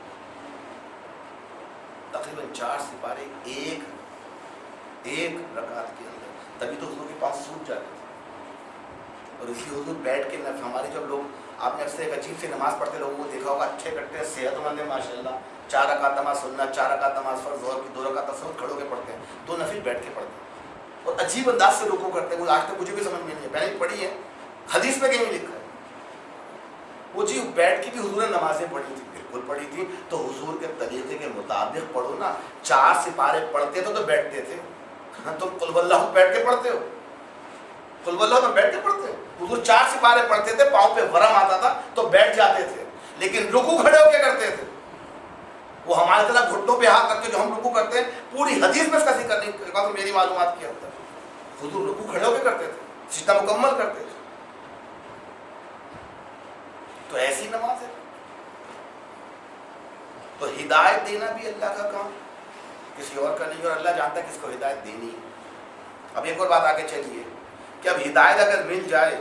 S1: تقریباً 4 سپارے ایک رکعت کے اندر. تبھی تو حضور کے پاس سوٹ جاتے تھے. اور اسی حضور بیٹھ کے ہمارے جب لوگ، آپ نے اکثر ایک عجیب سی نماز پڑھتے لوگوں کو دیکھا ہوگا، اچھے کٹے صحت مند ہیں ماشاء اللہ، 4 رکعت نماز سننا، 4 رکعت نماز فرض، ظہر کی 2 رکعت تشہد کھڑے ہو کے پڑھتے ہیں، 2 نفل بیٹھ کے پڑھتے ہیں، اور عجیب انداز سے رکوع کرتے ہیں. وہ آج تک مجھے بھی سمجھ میں نہیں ہے، میں نے پڑھی ہے، حدیث میں کہیں لکھا ہے. وہ جی بیٹھ کے بھی حضور نے نمازیں پڑھی تھی، بالکل پڑھی تھی. تو حضور کے طریقے کے مطابق پڑھو نا. 4 سپارے پڑھتے تھے تو بیٹھتے تھے. تم قل واللہ بیٹھ کے پڑھتے ہو، قل واللہ میں بیٹھ کے پڑھتے ہو. حضور 4 سپارے پڑھتے تھے، پاؤں پہ ورم آتا تھا تو بیٹھ جاتے تھے، لیکن رکوع کھڑے ہو کے کرتے تھے. وہ ہمارے طرح گھٹنوں پہ ہاتھ رکھ کے جو ہم رکوع کرتے ہیں، پوری حدیث میں اس کا ذکر نہیں کرتا تو میری معلومات کیا ہوتا ہے. حضور رکوع کھڑے ہو کے کرتے تھے، سجدہ مکمل کرتے تھے. تو ایسی نماز ہے. تو ہدایت دینا بھی اللہ کا کام، کسی اور کا نہیں، اور اللہ جانتا ہے کس کو ہدایت دینی ہے. اب ایک اور بات آگے چلیے کہ اب ہدایت اگر مل جائے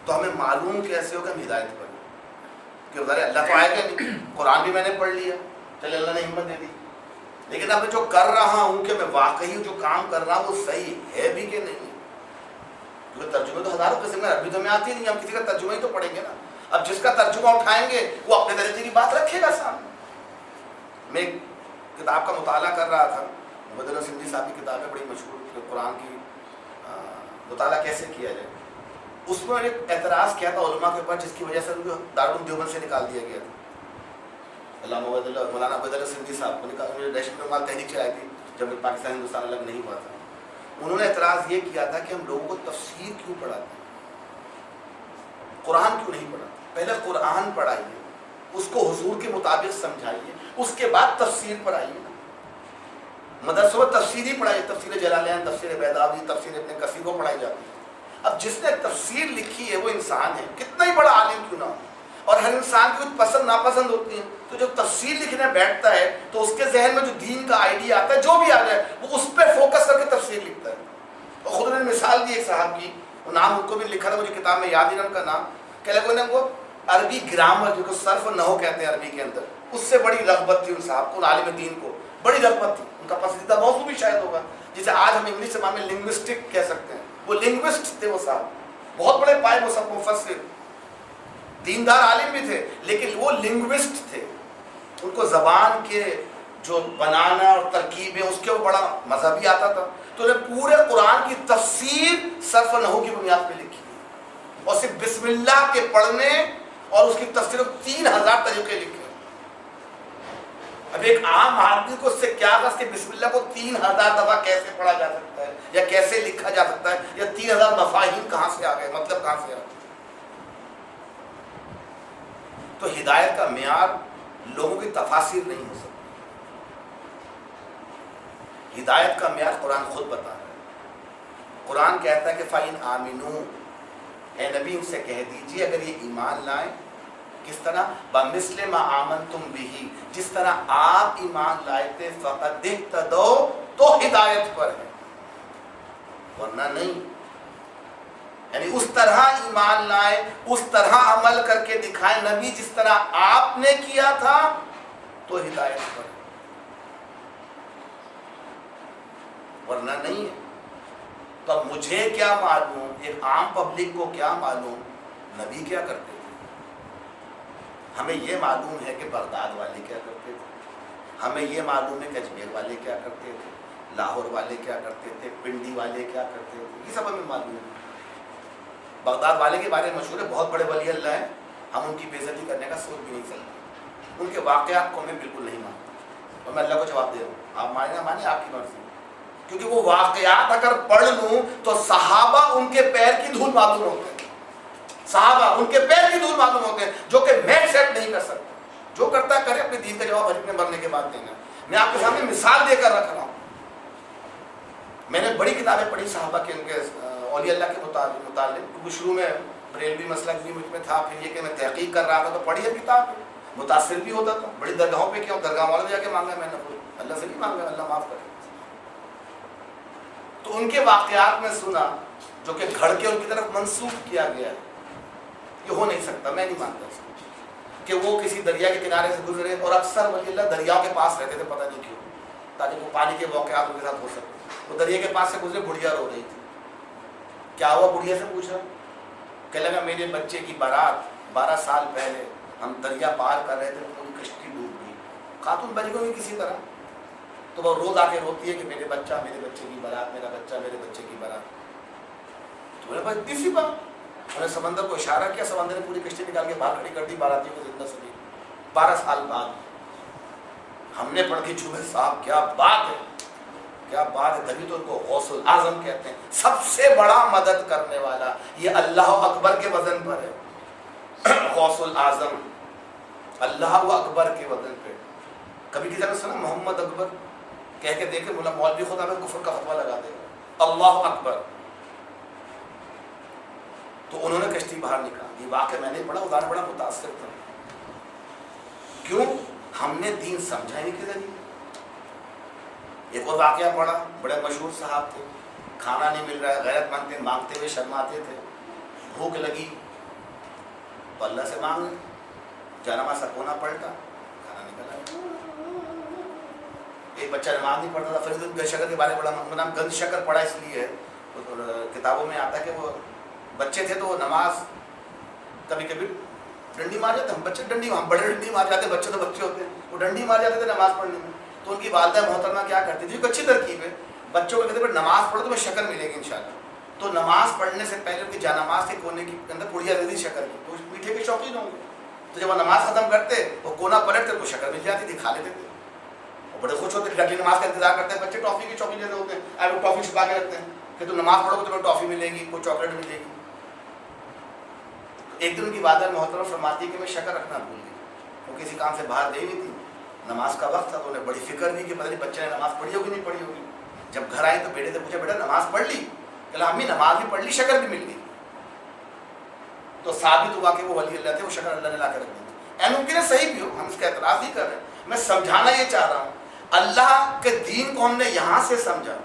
S1: تو ہمیں معلوم کیسے ہو کہ ہم ہدایت پر ہیں؟ کہ ذرا اللہ تو آئے گا نہیں، قرآن بھی میں نے پڑھ لیا، چلے اللہ نے ہمت دے دی، لیکن اب جو کر رہا ہوں کہ میں واقعی جو کام کر رہا ہوں وہ صحیح ہے بھی کہ نہیں ہے. کیونکہ ترجمے تو ہزاروں قسم میں، عربی تو ہمیں آتی نہیں، ہم کسی کا ترجمہ ہی تو پڑھیں گے نا. اب جس کا ترجمہ اٹھائیں گے وہ اپنے طریقے کی بات رکھے گا سامنے. میں ایک کتاب کا مطالعہ کر رہا تھا، مبدل سندھی صاحب کی کتاب ہے بڑی مشہور، قرآن کی مطالعہ کیسے کیا جائے. اس میں ایک اعتراض کیا تھا علماء کے اوپر، جس کی وجہ سے ان کو دارالعلوم دیوبند سے نکال دیا گیا تھا. مولانا مبدل سندھی صاحب کو نیشنل نمال تحریک چلائی تھی جب پاکستان ہندوستان الگ نہیں ہوا تھا. انہوں نے اعتراض یہ کیا تھا کہ ہم لوگوں کو تفسیر کیوں پڑھاتے ہیں، قرآن کیوں نہیں پڑھاتے. پہلے قرآن پڑھائیے، اس کو حضور کے مطابق سمجھائیے، اس کے بعد تفسیر پڑھائیے. مدرسوں میں تفسیر ہی پڑھائیے، تفسیر جلالین، تفسیر بیضاوی، تفسیر ابن کثیر کو پڑھائی جاتی ہے. اب جس نے تفسیر لکھی ہے وہ انسان ہے، کتنا ہی بڑا عالم کیوں نہ ہو، اور ہر انسان کی کچھ پسند ناپسند ہوتی ہیں، تو جب تفسیر لکھنے بیٹھتا ہے تو اس کے ذہن میں جو دین کا آئیڈیا آتا ہے، جو بھی آ جائے وہ اس پہ فوکس کر کے تفسیر لکھتا ہے۔ اور خود نے مثال دی ایک صاحب کی، وہ نام ان کو بھی لکھا تھا، مجھے کتاب میں یاد نہیں ان کا نام، کہ لوگوں نے وہ عربی گرامر جو صرف و نحو کہتے ہیں عربی کے اندر، اس سے بڑی رغبت تھی ان صاحب کو، عالم دین کو بڑی رغبت تھی، ان کا پسندیدہ موضوع بھی شاید ہوگا، جسے آج ہم انگلش زبان میں لنگوسٹک کہہ سکتے ہیں، وہ لنگوسٹ تھے وہ صاحب، بہت بڑے پائے وہ سب مفسر، دیندار عالم بھی تھے، لیکن وہ لنگوسٹ تھے، ان کو زبان کے جو بنانا اور ترکیبیں اس کے وہ بڑا مزہ بھی آتا تھا، تو انہیں پورے قرآن کی تفسیر صرف و نحو کی بنیاد پہ لکھی، اور صرف بسم اللہ کے پڑھنے اور اس کی تفسیر 3000 طریقے لکھے۔ اب ایک عام آدمی کو اس سے کیا بس کہ بسم اللہ کو 3000 دفعہ کیسے پڑھا جا سکتا ہے یا کیسے لکھا جا سکتا ہے، یا 3000 مفاہیم کہاں سے آ گئے، مطلب کہاں سے آ گئے۔ تو ہدایت کا معیار لوگوں کی تفاسیر نہیں ہو سکتی، ہدایت کا معیار قرآن خود بتا رہا ہے۔ قرآن کہتا ہے کہ فَإِنْ آمِنُوا، اے نبی ان سے کہہ دیجیے اگر یہ ایمان لائیں، کس طرح بَمِثْلِ مَا آمَنْتُمْ بِهِ، جس طرح آپ ایمان لائے تھے، فَقَدْ اهْتَدَوْا، تو ہدایت پر ہے، ورنہ نہیں۔ یعنی اس طرح ایمان لائے، اس طرح عمل کر کے دکھائیں نبی جس طرح آپ نے کیا تھا، تو ہدایت پر ہے، ورنہ نہیں ہے۔ تو اب مجھے کیا معلوم، ایک عام پبلک کو کیا معلوم نبی کیا کرتے تھے؟ ہمیں یہ معلوم ہے کہ بغداد والے کیا کرتے تھے، ہمیں یہ معلوم ہے کہ اجمیر والے کیا کرتے تھے، لاہور والے کیا کرتے تھے، پنڈی والے کیا کرتے تھے، یہ سب ہمیں معلوم ہے۔ بغداد والے کے بارے میں مشہور ہے، بہت بڑے ولی اللہ ہیں، ہم ان کی بے عزتی کرنے کا سوچ بھی نہیں سکتے، ان کے واقعات کو میں بالکل نہیں مانتا، اور میں اللہ کو جواب دے رہا ہوں، آپ مانیں نہ مانیں آپ کی مرضی، کیونکہ وہ واقعات اگر پڑھ لوں تو صحابہ ان کے پیر کی دھول معلوم ہوتے ہیں، صحابہ ان کے پیر کی دھول معلوم ہوتے ہیں، جو کہ میں سیٹ نہیں کر سکتا۔ جو کرتا ہے کرے، اپنے دین کا جواب اپنے مرنے کے بعد دینا۔ میں آپ کے سامنے مثال دے کر رکھ رہا ہوں، میں نے بڑی کتابیں پڑھی صحابہ کے، ان کے اولیاء اللہ کے متعلق، کیونکہ شروع میں بریلوی مسلک بھی مجھ میں تھا، پھر یہ کہ میں تحقیق کر رہا تھا تو پڑھی ہے کتاب، متاثر بھی ہوتا تھا، بڑی درگاہوں پہ کیا، درگاہ والوں نے جا کے مانگا، میں نے اللہ سے نہیں مانگا، اللہ معاف کرے۔ تو ان کے واقعات میں سنا جو کہ گھڑ کے ان کی طرف منسوخ کیا گیا ہے، یہ ہو نہیں سکتا، میں نہیں مانتا اس کو، کہ وہ کسی دریا کے کنارے سے گزرے، اور اکثر ولی اللہ دریاؤں کے پاس رہتے تھے، پتہ نہیں کیوں، تاکہ وہ پانی کے واقعات ان کے ساتھ ہو سکتے۔ وہ دریا کے پاس سے گزرے، بڑھیا رو رہی تھی، کیا ہوا، بڑھیا سے پوچھا، کہنے لگا میرے بچے کی بارات 12 سال پہلے ہم دریا پار کر رہے تھے، پوری کشتی ڈوب گئی، خاتون بچ گئی کسی طرح، تو وہ روز آ کے روتی ہے کہ میرے بچہ، میرے بچے کی بارات، میرا بچہ، میرے بچے کی بارات۔ تو میرے پاس اتنی سی بات، انہوں نے سمندر کو اشارہ کیا، سمندر نے پوری کشتی نکال کے باہر کھڑی کر دی، باراتیوں کو زندہ سنی۔ 12 سال بعد ہم نے پڑھ کے چھوئے، صاحب کیا بات ہے، کیا بات ہے، تبھی تو ان کو غوث الاعظم کہتے ہیں، سب سے بڑا مدد کرنے والا، یہ اللہ اکبر کے وزن پر ہے، غوث الاعظم اللہ اکبر کے وزن پہ۔ کبھی کسی نے سنا محمد اکبر کہہ کے دیکھے، مولا مولوی خدا میں کفر کا فتویٰ لگا دے گا، اللہ اکبر۔ تو انہوں نے کشتی باہر نکالی، یہ واقعہ میں نے پڑھا، ادھر بڑا متاثر تھا، کیوں؟ ہم نے دین سمجھا ہی نہیں کے ذریعے۔ ایک اور واقعہ پڑھا، بڑے مشہور صاحب تھے، کھانا نہیں مل رہا ہے، غیرت مند تھے، مانگتے ہوئے شرماتے تھے، بھوک لگی تو اللہ سے مانگ لیں، جانما سا کونا پلٹا، کھانا نکل آیا۔ ایک بچہ نماز نہیں پڑھتا تھا، فرید گن شکر کے بارے میں بڑا نام گن شکر پڑھا اس لیے ہے، کتابوں میں آتا ہے کہ وہ بچے تھے تو وہ نماز کبھی کبھی ڈنڈی مار جاتے، ہم بچے ڈنڈی، ہم بڑے ڈنڈی مار جاتے، بچے تو بچے ہوتے ہیں، وہ ڈنڈی مار جاتے تھے نماز پڑھنے میں۔ تو ان کی والدہ محترمہ کیا کرتی تھی، ایک اچھی ترکیب ہے، بچوں کو کہتے ہیں نماز پڑھو تو میں شکر ملے گی انشاءاللہ، تو نماز پڑھنے سے پہلے ان کی جانماز کے کونے کے اندر پڑیا رہتی شکر کی، تو میٹھے کے شوقین ہوں گے، تو جب وہ نماز ختم کرتے وہ کونا پلٹتے تو شکر مل جاتی تھی، کھا لیتے تھے، اور بڑے خوش ہوتے، اگلی نماز کا انتظار کرتے ہیں، بچے ٹافی کی چوکی لیتے ہوتے ہیں، اب وہ ٹافی چھپا کے رکھتے ہیں کہ تم نماز پڑھو گے تمہیں ٹافی ملے گی، کوئی چاکلیٹ ملے گی۔ ایک دن ان کی والدہ محترم فرماتی ہے کہ میں شکر رکھنا بھول گئی، وہ کسی کام سے باہر گئی نہیں تھی، نماز کا وقت تھا، تو انہیں بڑی فکر دی کہ پتہ نہیں بچے نے نماز پڑھی ہوگی نہیں پڑھی ہوگی۔ جب گھر آئے تو بیٹے سے پوچھا بیٹا نماز پڑھ لی؟ کہا امی نماز بھی پڑھ لی، شکر بھی مل گئی۔ تو ثابت ہوا کہ وہ ولی اللہ تھے، وہ شکل اللہ نے لا کے رکھ دی تھی۔ ممکن ہے صحیح بھی ہو، ہم اس کا اعتراض نہیں کر رہے، میں سمجھانا یہ چاہ رہا ہوں اللہ کے دین کو ہم نے یہاں سے سمجھا،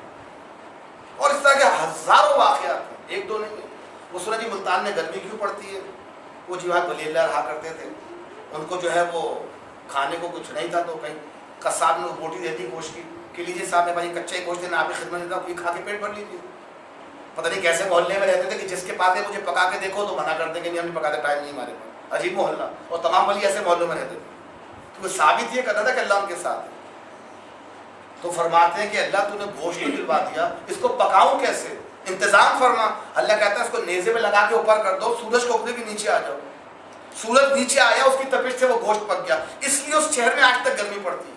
S1: اور اس طرح کے ہزاروں واقعات ہیں، ایک دو نہیں ہے۔ وہ سنا جی ملتان میں گرمی کیوں پڑتی ہے؟ وہ جی وہاں ولی اللہ رہا کرتے تھے، ان کو جو ہے وہ کھانے کو کچھ نہیں تھا، تو کہیں قصاب نے بوٹی دیتی گوشت کی کہ لیجیے صاحب نے بھائی کچے گوشت دینا، آپ کی خدمت دیتا ہوں، یہ کھا کے پیٹ بھر لیجیے۔ پتہ نہیں کیسے محلے میں رہتے تھے کہ جس کے پاس ہے مجھے پکا کے دیکھو تو منع کر دیں گے نہیں ہم نے پکاتے، ٹائم نہیں ہمارے پاس، عجیب محلہ، اور تمام ولی ایسے محلوں میں رہتے تھے۔ تو وہ ثابت یہ کرنا تھا کہ اللہ ان کے ساتھ ہے۔ تو فرماتے ہیں کہ اللہ تو نے گوشت تو دلوا دیا، اس کو پکاؤں کیسے؟ انتظام فرما۔ اللہ کہتا ہے اس کو نیزے میں لگا کے اوپر کر دو، سورج کو اوپر کے نیچے آ جاؤ۔ سورج نیچے آیا، اس کی تپش سے وہ گوشت پک گیا، اس لیے اس شہر میں آج تک گرمی پڑتی ہے۔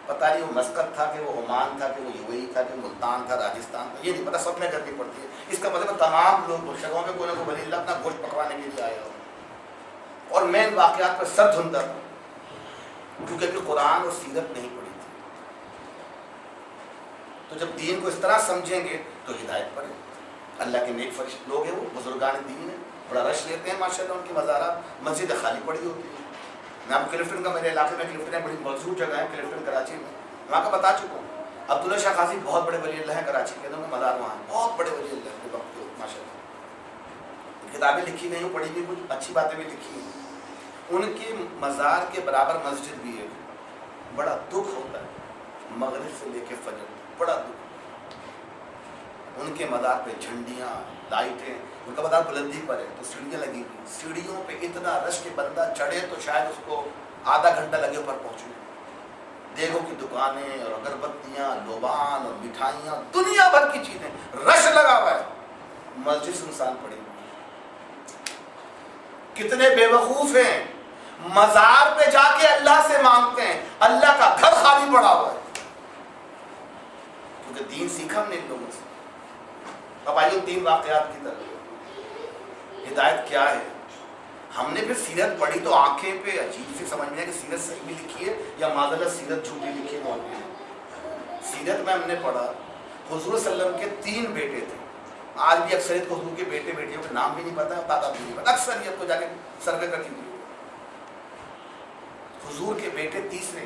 S1: پتہ نہیں وہ مسقط تھا کہ وہ عمان تھا کہ وہ یو اے ای تھا کہ ملتان تھا، راجستھان تھا، یہ نہیں پتا، سب میں گرمی پڑتی ہے۔ اس کا مطلب تمام لوگ جگہوں میں کوئی نہ کوئی ولی اللہ اپنا گوشت پکوانے کے لیے آیا ہو۔ اور میں ان واقعات پر سر دھنتا تھا کیونکہ ابھی قرآن اور سیرت نہیں پڑھی تھی۔ تو جب دین کو اس طرح سمجھیں گے تو ہدایت پر ہے۔ اللہ کے نیک فرشتے لوگ ہیں، وہ بزرگان دین ہیں، بڑا رش لیتے ہیں ماشاءاللہ، ان کی مزارات مسجد خالی پڑی ہوتی ہے۔ میں آپ کو کلفٹن کا، میرے علاقے میں کلفٹن بڑی مشہور جگہ ہے، کلفٹن کراچی میں، وہاں کا بتا چکا ہوں۔ عبداللہ شاہ قاضی بہت بڑے ولی اللہ ہیں کراچی کے، ان کا مزار وہاں ہے، بہت بڑے ولی اللہ کے وقت کے ماشاء اللہ۔ کتابیں لکھی گئی ہیں، پڑھی گئی، کچھ اچھی باتیں بھی لکھی ہیں۔ ان کے مزار کے برابر مسجد بھی ہے۔ بڑا دکھ ہوتا ہے مغرب سے لے کے فجر تک، بڑا دکھ۔ ان کے مزار پہ جھنڈیاں، لائٹیں، ان کا مزار بلندی پر ہے تو سیڑھیاں لگی ہوئی، سیڑھیوں پہ اتنا رش کہ بندہ چڑھے تو شاید اس کو آدھا گھنٹہ لگے اوپر پہنچنے۔ دیگوں کی دکانیں اور اگربتیاں، لوبان اور مٹھائیاں، دنیا بھر کی چیزیں، رش لگا ہوا ہے، مسجد سنسان پڑی ہوئی۔ کتنے بے وقوف ہیں، مزار پہ جا کے اللہ سے مانگتے ہیں، اللہ کا گھر خالی پڑا ہوا ہے، کیونکہ دین سیکھا ہم نے ان لوگوں سے۔ اب آئیے تین واقعات کی طرف، ہدایت کیا ہے؟ ہم نے پھر سیرت پڑھی تو آنکھیں پہ عجیب سی سمجھ میں ہے کہ سیرت صحیح بھی لکھی ہے یا معذلت سیرت جھوٹی لکھی ہے مولوی نے۔ سیرت میں ہم نے پڑھا حضور صلی اللہ علیہ وسلم کے 3 بیٹے تھے، آج بھی اکثریت کو حضور کے بیٹے بیٹیوں کے نام بھی نہیں پتا، تعداد بھی نہیں پتا، اکثریت کو جا کے سروے کر کے حضور کے بیٹے تیسرے،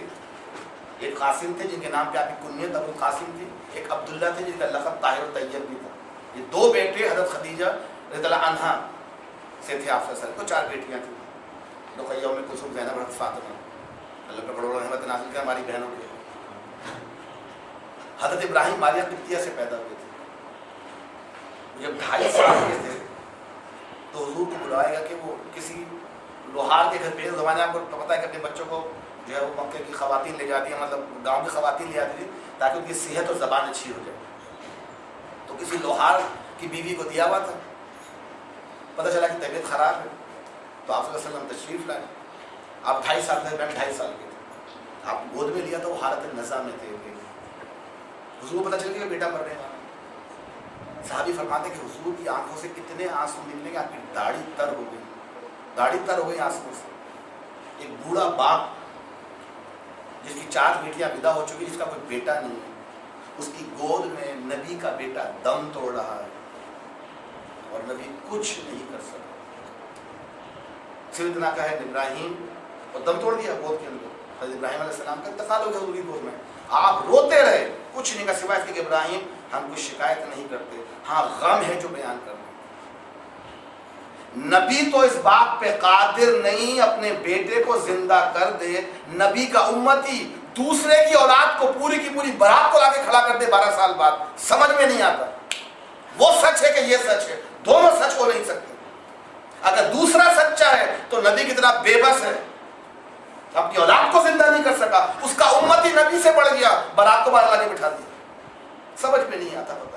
S1: ایک قاسم تھے جن کے نام پہ آپ کی کنیت ابو القاسم تھی، ایک عبداللہ تھے جن کا لقب طاہر و طیب بھی تھا۔ یہ 2 بیٹے حضرت خدیجہ رضی اللہ عنہا سے تھے، آپ صلی اللہ علیہ وسلم کو 4 بیٹیاں تھیں، رقیہ ام کلثوم زینب حضرت فاطمہ، اللہ کا کروڑوں رحمت نازل کیا ہماری بہنوں کے۔ حضرت ابراہیم ماریہ قبطیہ سے پیدا ہوئے تھے، جب 2.5 سال کے تھے تو حضور کو بلوایا گیا کہ وہ کسی لوہار کے گھر پہ، زمانے آپ کو پتہ ہے کہ اپنے بچوں کو جو ہے وہ مکے کی خواتین لے جاتی ہیں، مطلب گاؤں کی خواتین لے آتی تھی تاکہ ان کی صحت اور زبان اچھی ہو جائے۔ تو کسی لوہار کی بیوی کو دیا ہوا تھا، پتہ چلا کہ طبیعت خراب ہے، تو آپ صلی اللہ علیہ وسلم تشریف لائے۔ آپ 2.5 سال تھے، میں 2.5 سال کے تھے، آپ گود میں لیا تو وہ حالت نزا میں تھے۔ حضور کو پتہ چل گیا کہ بیٹا مرنے والا۔ صحابی فرماتے کہ حضور کی آنکھوں سے اتنے آنسو نکلے کہ آپ کی داڑھی تر ہو گئی، داڑھی تر ہو گئی آنسو سے۔ ایک بوڑھا باپ جس کی 4 بیٹیاں ودا ہو چکی، جس کا کوئی بیٹا نہیں ہے، اس کی گود میں نبی کا بیٹا دم توڑ رہا ہے اور نبی کچھ نہیں کر سکا۔ صرف اتنا کہا ہے ابراہیم، اور دم توڑ دیا گود کے اندر۔ حضرت ابراہیم علیہ السلام کا انتقال ہو گیا حضور کی گود میں، آپ روتے رہے، کچھ نہیں کہا سوائے اس کے کہ ابراہیم ہم کوئی شکایت نہیں کرتے، ہاں غم ہے جو بیان کرنا۔ نبی تو اس بات پہ قادر نہیں اپنے بیٹے کو زندہ کر دے، نبی کا امتی دوسرے کی اولاد کو پوری کی پوری برات کو لا کے کھڑا کر دے 12 سال بعد، سمجھ میں نہیں آتا۔ وہ سچ ہے کہ یہ سچ ہے، دونوں سچ ہو نہیں سکتے۔ اگر دوسرا سچا ہے تو نبی کتنا بے بس ہے، اپنی اولاد کو زندہ نہیں کر سکا، اس کا امتی نبی سے بڑھ گیا، برات کو باہر لا کے بٹھا دیا۔ سمجھ میں نہیں آتا۔ پتہ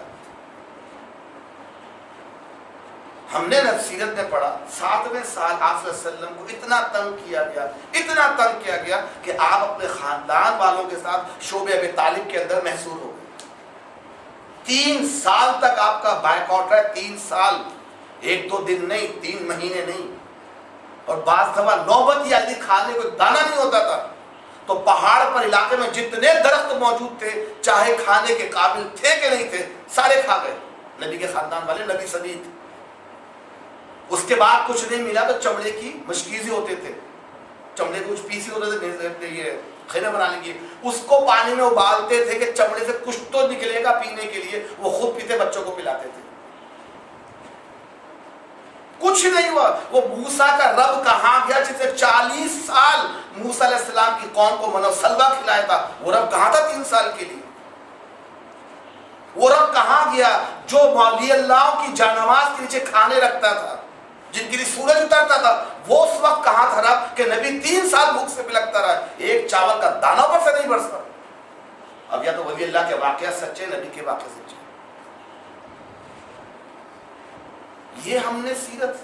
S1: ہم نے سیرت میں پڑھا 7ویں سال آپ صلی اللہ علیہ وسلم کو اتنا تنگ کیا گیا، اتنا تنگ کیا گیا کہ آپ اپنے خاندان والوں کے ساتھ شعبہ ابی طالب کے اندر محصور ہو گئے۔ 3 سال تک آپ کا بائیکاٹ ہے، 3 سال، 1-2 دن نہیں، 3 مہینے نہیں، اور بعض دفعہ نوبت ہی آتی، کھانے کو دانہ نہیں ہوتا تھا، تو پہاڑ پر علاقے میں جتنے درخت موجود تھے، چاہے کھانے کے قابل تھے کہ نہیں تھے، سارے کھا گئے نبی کے خاندان والے، نبی سمیت۔ اس کے بعد کچھ نہیں ملا تو چمڑے کی مشکیزی ہوتے تھے، چمڑے کے کچھ پیسی ہوتے تھے یہ کھانا بنانے کی، اس کو پانی میں ابالتے تھے کہ چمڑے سے کچھ تو نکلے گا پینے کے لیے، وہ خود پیتے بچوں کو پلاتے تھے. کچھ نہیں ہوا. وہ موسیٰ کا رب کہاں گیا جس نے 40 سال موسیٰ علیہ السلام کی قوم کو من و سلوہ کھلایا تھا؟ وہ رب کہاں تھا 3 سال کے لیے؟ وہ رب کہاں گیا جو مولی اللہ کی جانماز کے نیچے کھانے رکھتا تھا، جن کے لیے سورج اترتا تھا؟ وہ اس وقت کہاں تھا رب کہ نبی 3 سال بھوک سے بلکتا رہا، ایک چاول کا دانہ پر سے نہیں برسا. اب یا تو ولی اللہ کے واقعہ سچے، نبی کے واقعہ سچے. یہ ہم نے سیرت،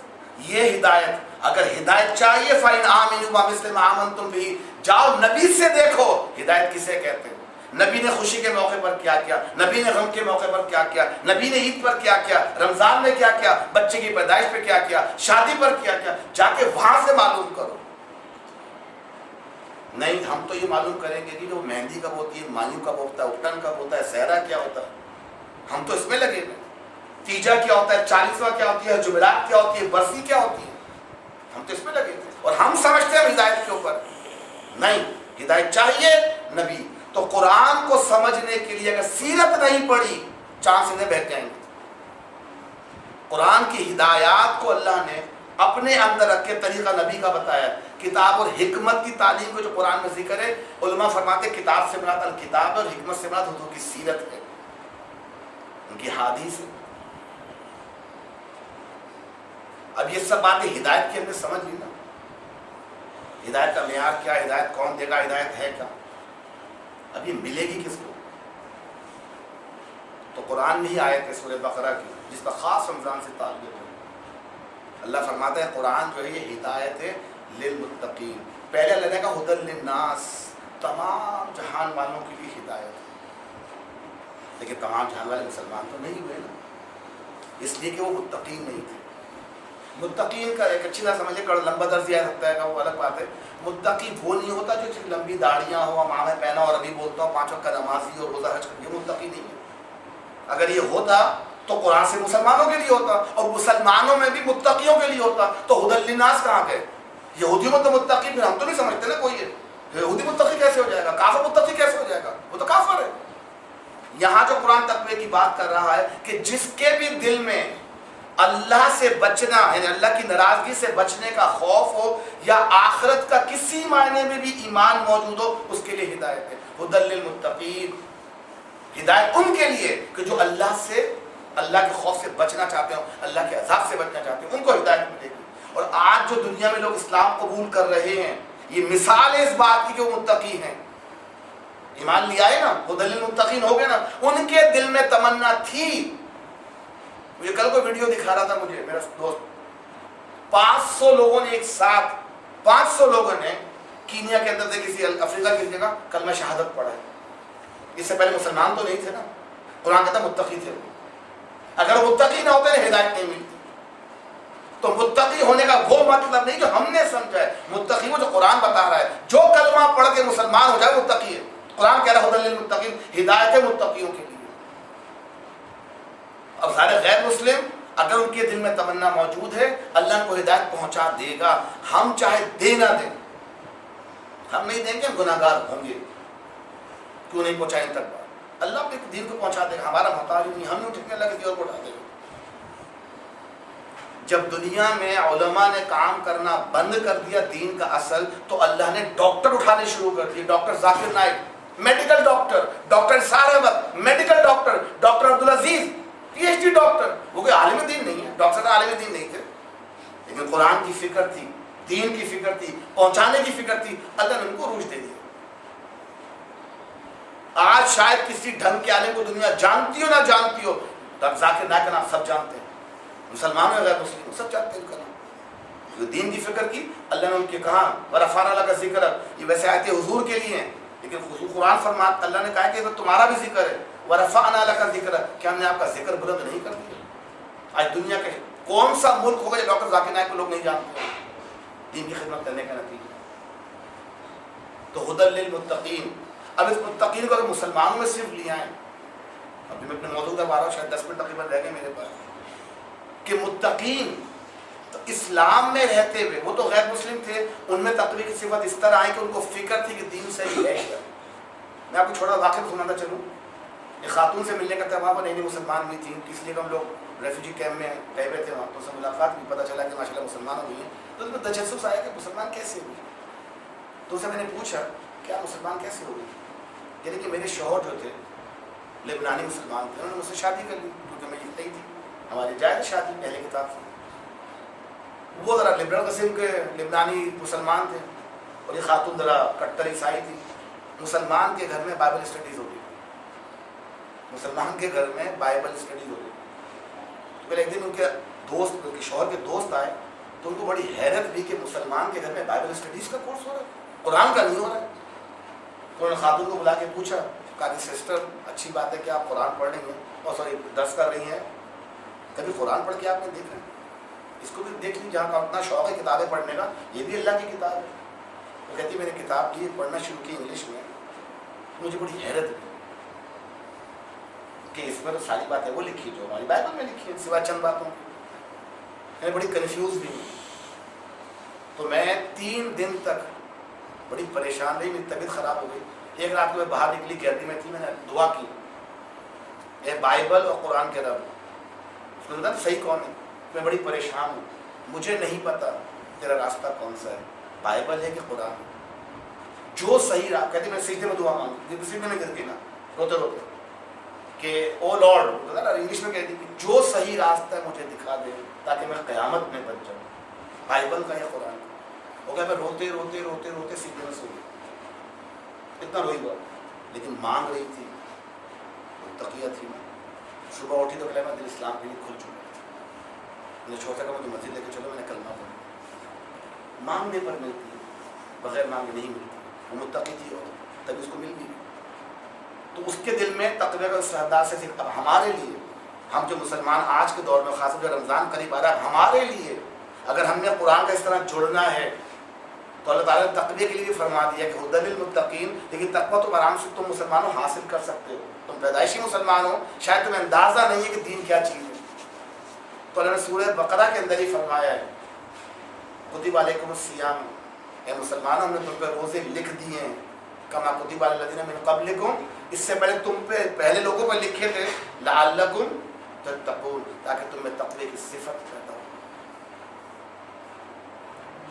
S1: یہ ہدایت. اگر ہدایت چاہیے فَإِنْ آمِنُوا بِمِثْلِ مَا آمَنْتُمْ بِهِ، جاؤ نبی سے دیکھو ہدایت کسے کہتے ہیں. نبی نے خوشی کے موقع پر کیا کیا، نبی نے غم کے موقع پر کیا کیا، نبی نے عید پر کیا کیا، رمضان میں کیا کیا، بچے کی پیدائش پہ کیا کیا، شادی پر کیا کیا. جا کے وہاں سے معلوم کرو. نہیں ہم تو یہ معلوم کریں گے کہ جو مہندی کب ہوتی ہے، مانیو کب ہوتا ہے، اپٹن کب ہوتا ہے، سہرا کیا ہوتا ہے، ہم تو اس میں لگے ہوئے. تیجا کیا ہوتا ہے، 40واں کیا ہوتی ہے، جمعرات کیا ہوتی ہے، برسی کیا ہوتی ہے، ہم تو اس میں لگے ہوئے. اور ہم سمجھتے ہیں ہدایت کے اوپر. نہیں، ہدایت چاہیے نبی. تو قرآن کو سمجھنے کے لیے اگر سیرت نہیں پڑھی چاند سیدھے بہک جائیں گے. قرآن کی ہدایات کو اللہ نے اپنے اندر رکھ کے طریقہ نبی کا بتایا. کتاب اور حکمت کی تعلیم کو جو قرآن میں ذکر ہے، علماء فرماتے ہیں کتاب سے مراد الکتاب اور حکمت سے مراد حضور کی سیرت ہے، ان کی حدیث ہے. اب یہ سب باتیں ہدایت کی ہم نے سمجھ لی نا. ہدایت کا معیار کیا، ہدایت کون دے گا، ہدایت ہے کیا، اب یہ ملے گی کس کو؟ تو قرآن میں ہی آیت ہے سورہ بقرہ کی جس کا خاص رمضان سے تعلق ہے. اللہ فرماتا ہے قرآن جو ہے یہ ہدایت ہے للمتقین. پہلے اللہ نے کہا ہدی للناس، تمام جہان والوں کے لیے ہدایت ہے. لیکن تمام جہان والے مسلمان تو نہیں ہوئے نا، اس لیے کہ وہ متقین نہیں تھے. متقین کا ایک اچھی طرح سمجھے، لمبا درس دیا سکتا ہے کہ وہ الگ بات ہے. متقی وہ نہیں ہوتا جو صرف لمبی داڑیاں ہو، امامہ پہنا اور ابھی بولتا ہوں 5 وقت کا نمازی اور روزہ حج، یہ متقی نہیں ہے. اگر یہ ہوتا تو قرآن سے مسلمانوں کے لیے ہوتا، اور مسلمانوں میں بھی متقیوں کے لیے ہوتا. تو ہدی للناس کہاں گئے؟ یہودیوں میں تو متقی، پھر ہم تو نہیں سمجھتے نا کوئی ہے یہودی متقی کیسے ہو جائے گا، کافر متقی کیسے ہو جائے گا، وہ تو کافر ہے. یہاں جو قرآن تقوی کی بات کر رہا ہے کہ جس کے بھی دل میں اللہ سے بچنا، یعنی اللہ کی ناراضگی سے بچنے کا خوف ہو یا آخرت کا کسی معنی میں بھی ایمان موجود ہو، اس کے لیے ہدایت ہے. ہدی للمتقین، ہدایت ان کے لیے کہ جو اللہ سے، اللہ کے خوف سے بچنا چاہتے ہو، اللہ کے عذاب سے بچنا چاہتے ہیں، ان کو ہدایت ملے گی. اور آج جو دنیا میں لوگ اسلام قبول کر رہے ہیں، یہ مثال ہے اس بات کی کہ وہ متقی ہیں. ایمان لیا ہے نا، ہدی للمتقین ہو گئے نا. ان کے دل میں تمنا تھی. مجھے کل کوئی ویڈیو دکھا رہا تھا مجھے میرا دوست، 500 لوگوں نے ایک ساتھ، 500 لوگوں نے کینیا کے اندر سے کسی افریقہ کی جگہ کلمہ شہادت پڑھا ہے. اس سے پہلے مسلمان تو نہیں تھے نا. قرآن کہتا متقی تھے. اگر متقی نہ ہوتے ہیں ہدایت نہیں ملتی. تو متقی ہونے کا وہ مطلب نہیں جو ہم نے سمجھا ہے. متقی وہ جو قرآن بتا رہا ہے، جو کلمہ پڑھ کے مسلمان ہو جائے متقی ہے. قرآن کہہ رہا ہے ہدی للمتقین، ہدایت ہے متقیوں کے لیے. اب سارے غیر مسلم اگر ان کے دل میں تمنا موجود ہے، اللہ ان کو ہدایت پہنچا دے گا. ہم چاہے دے نہ دیں، ہم نہیں دیں گے، ہم گناہ گار ہوں گے. کیوں نہیں پہنچائیں تک بات؟ اللہ اپنے دین کو پہنچا دے گا. ہمارا محتاج نہیں، ہم نہیں اٹھیں گے، اللہ کسی اور کو اٹھا دے گا. جب دنیا میں علماء نے کام کرنا بند کر دیا دین کا اصل، تو اللہ نے ڈاکٹر اٹھانے شروع کر دیے. Doctor Zakir Naik medical doctor, doctor Israr Ahmed medical doctor, doctor Abdul Aziz PhD doctor. وہ کوئی عالم دین نہیں ہے، ڈاکٹر عالم دین نہیں تھے، لیکن قرآن کی فکر تھی، دین کی فکر تھی، پہنچانے کی فکر تھی. اللہ نے ان کو عروج دے دیا. آج شاید کسی ڈھنگ کے عالم کو دنیا جانتی ہو نہ جانتی ہو، ڈاکٹر ذاکر نائک کا نام سب جانتے ہیں. مسلمان ہو غیر مسلم سب جانتے ہیں ان کا نام. جو دین کی فکر کی اللہ نے ان کے کہا ورفعنا لک ذکرک. یہ ویسے آیتیں حضور کے لیے ہیں، لیکن قرآن فرماتا اللہ نے کہا کہ تمہارا بھی ذکر ہے. ورفعنا لک ذکرک، کیا ہم نے آپ کا ذکر بلند نہیں کر دیا؟ آج دنیا کے کون سا ملک ہوگا جو ڈاکٹر ذاکر نائک کو لوگ نہیں جانتے دین کی خدمت کرنے کا نتیجہ؟ تو ہدی للمتقین. اب اس متقین کو اگر مسلمانوں میں صرف لے آئیں، ابھی میں اپنے موضوع کا بارہ شاید 10 منٹ تقریباً رہ گئے میرے پاس، کہ متقین تو اسلام میں رہتے ہوئے وہ تو غیر مسلم تھے، ان میں تقوی کی صفت اس طرح آئی کہ ان کو فکر تھی کہ دین سے ہی ہے شر۔ میں آپ کو چھوٹا واقعہ سناتا چلوں۔ ایک خاتون سے ملنے کا تھا، وہ نئی نئی مسلمان بھی تھیں، اس لیے ہم لوگ ریفیوجی کیمپ میں گئے ہوئے تھے، وہاں تو اس سے ملاقات بھی، پتہ چلا کہ ماشاء اللہ مسلمان ہو گئی ہیں۔ تو اس میں تجسس آیا کہ مسلمان کیسے ہوئی؟ تو اسے میں نے پوچھا کیا مسلمان کیسے ہو گئی؟ یعنی کہ میرے شوہر جو تھے لبنانی مسلمان تھے، انہوں نے مجھ سے شادی کر لی کیونکہ میں جتنی تھی، ہماری جائز شادی پہلے کتاب سے۔ وہ ذرا لبرل قسم کے لبنانی مسلمان تھے اور یہ خاتون ذرا کٹر عیسائی تھی۔ مسلمان کے گھر میں بائبل اسٹڈیز ہوتی، مسلمان کے گھر میں بائبل اسٹڈیز ہوتی۔ تو پھر ایک دن ان کے دوست، ان کے شوہر کے دوست آئے تو ان کو بڑی حیرت ہوئی کہ مسلمان کے گھر میں بائبل اسٹڈیز کا کورس ہو رہا ہے، قرآن کا نہیں ہو رہا ہے۔ تو انہوں نے خاتون کو بلا کے پوچھا، کہا کہ سسٹر اچھی بات ہے کہ آپ قرآن پڑھ رہی ہیں اور سوری درس کر رہی ہیں، کبھی قرآن پڑھ کے آپ نے دیکھا؟ اس کو بھی دیکھ لی، جہاں کا اتنا شوق ہے کتابیں پڑھنے کا، یہ بھی اللہ کی کتاب ہے۔ وہ کہتی میں نے کتاب لی، پڑھنا شروع کی انگلش میں، مجھے بڑی حیرت ہوئی کہ اس میں تو ساری باتیں وہ لکھی جو ہماری بائبل میں لکھی ہیں سوائے چند باتوں کی۔ میں بڑی کنفیوز بھی ہوئی۔ تو میں 3 دن تک بڑی پریشان رہی، میری طبیعت خراب ہو گئی۔ ایک رات کو میں باہر نکلی، گیلری میں تھی، میں نے دعا کی، اے بائبل اور قرآن کے رب، اس نے بتایا صحیح کون ہے؟ میں بڑی پریشان ہوں، مجھے نہیں پتا تیرا راستہ کون سا ہے، بائبل ہے کہ قرآن ہے؟ جو صحیح راہ، کہتی میں سیدھے میں دعا مانگی، سیدھے میں گر گئی نا روتے روتے کہ او لارڈ، انگلش میں کہتی کہ جو صحیح راستہ ہے مجھے دکھا دے تاکہ میں قیامت میں بچ جاؤں، بائبل کا یا قرآن کا؟ ہو گیا میں روتے روتے روتے روتے سیدھے میں سو گئی، اتنا روئی بات، لیکن مانگ رہی تھی، تقیہ تھی۔ میں صبح اٹھی تو کلمہ دل اسلام کے لیے کھل چکا تھا۔ میں نے چھوٹا کہ مجھے مسجد لے کے چلو، میں نے کلمہ پڑھا۔ مانگنے پر ملتی ہے، بغیر مانگے نہیں ملتی۔ وہ متقی تھی اور تبھی اس کو مل گئی۔ تو اس کے دل میں تقوی کا استعداد سے اب ہمارے لیے، ہم جو مسلمان آج کے دور میں، خاص طور پر رمضان قریب آ رہا ہے، ہمارے لیے اگر ہم نے قرآن کا اس طرح جڑنا ہے تو اللہ تعالیٰ نے تقوی کے لیے بھی فرما دیا کہ ہدی للمتقین۔ لیکن تقویٰ تو آرام سے تم مسلمانوں حاصل کر سکتے ہو، تم پیدائشی مسلمان ہو، شاید تمہیں اندازہ نہیں ہے کہ دین کیا چیز ہے۔ تو اللہ نے سورہ بقرہ کے اندر ہی فرمایا ہے کتب علیکم الصیام، اے مسلمانوں ہم نے تم پہ روزے لکھ دیے ہیں، کما کتب علی الذین من قبلکم، اس سے پہلے تم پہ، پہلے لوگوں پر لکھے تھے، لعلکم تتقون، تاکہ تم میں تقوی کی صفت پیدا ہو۔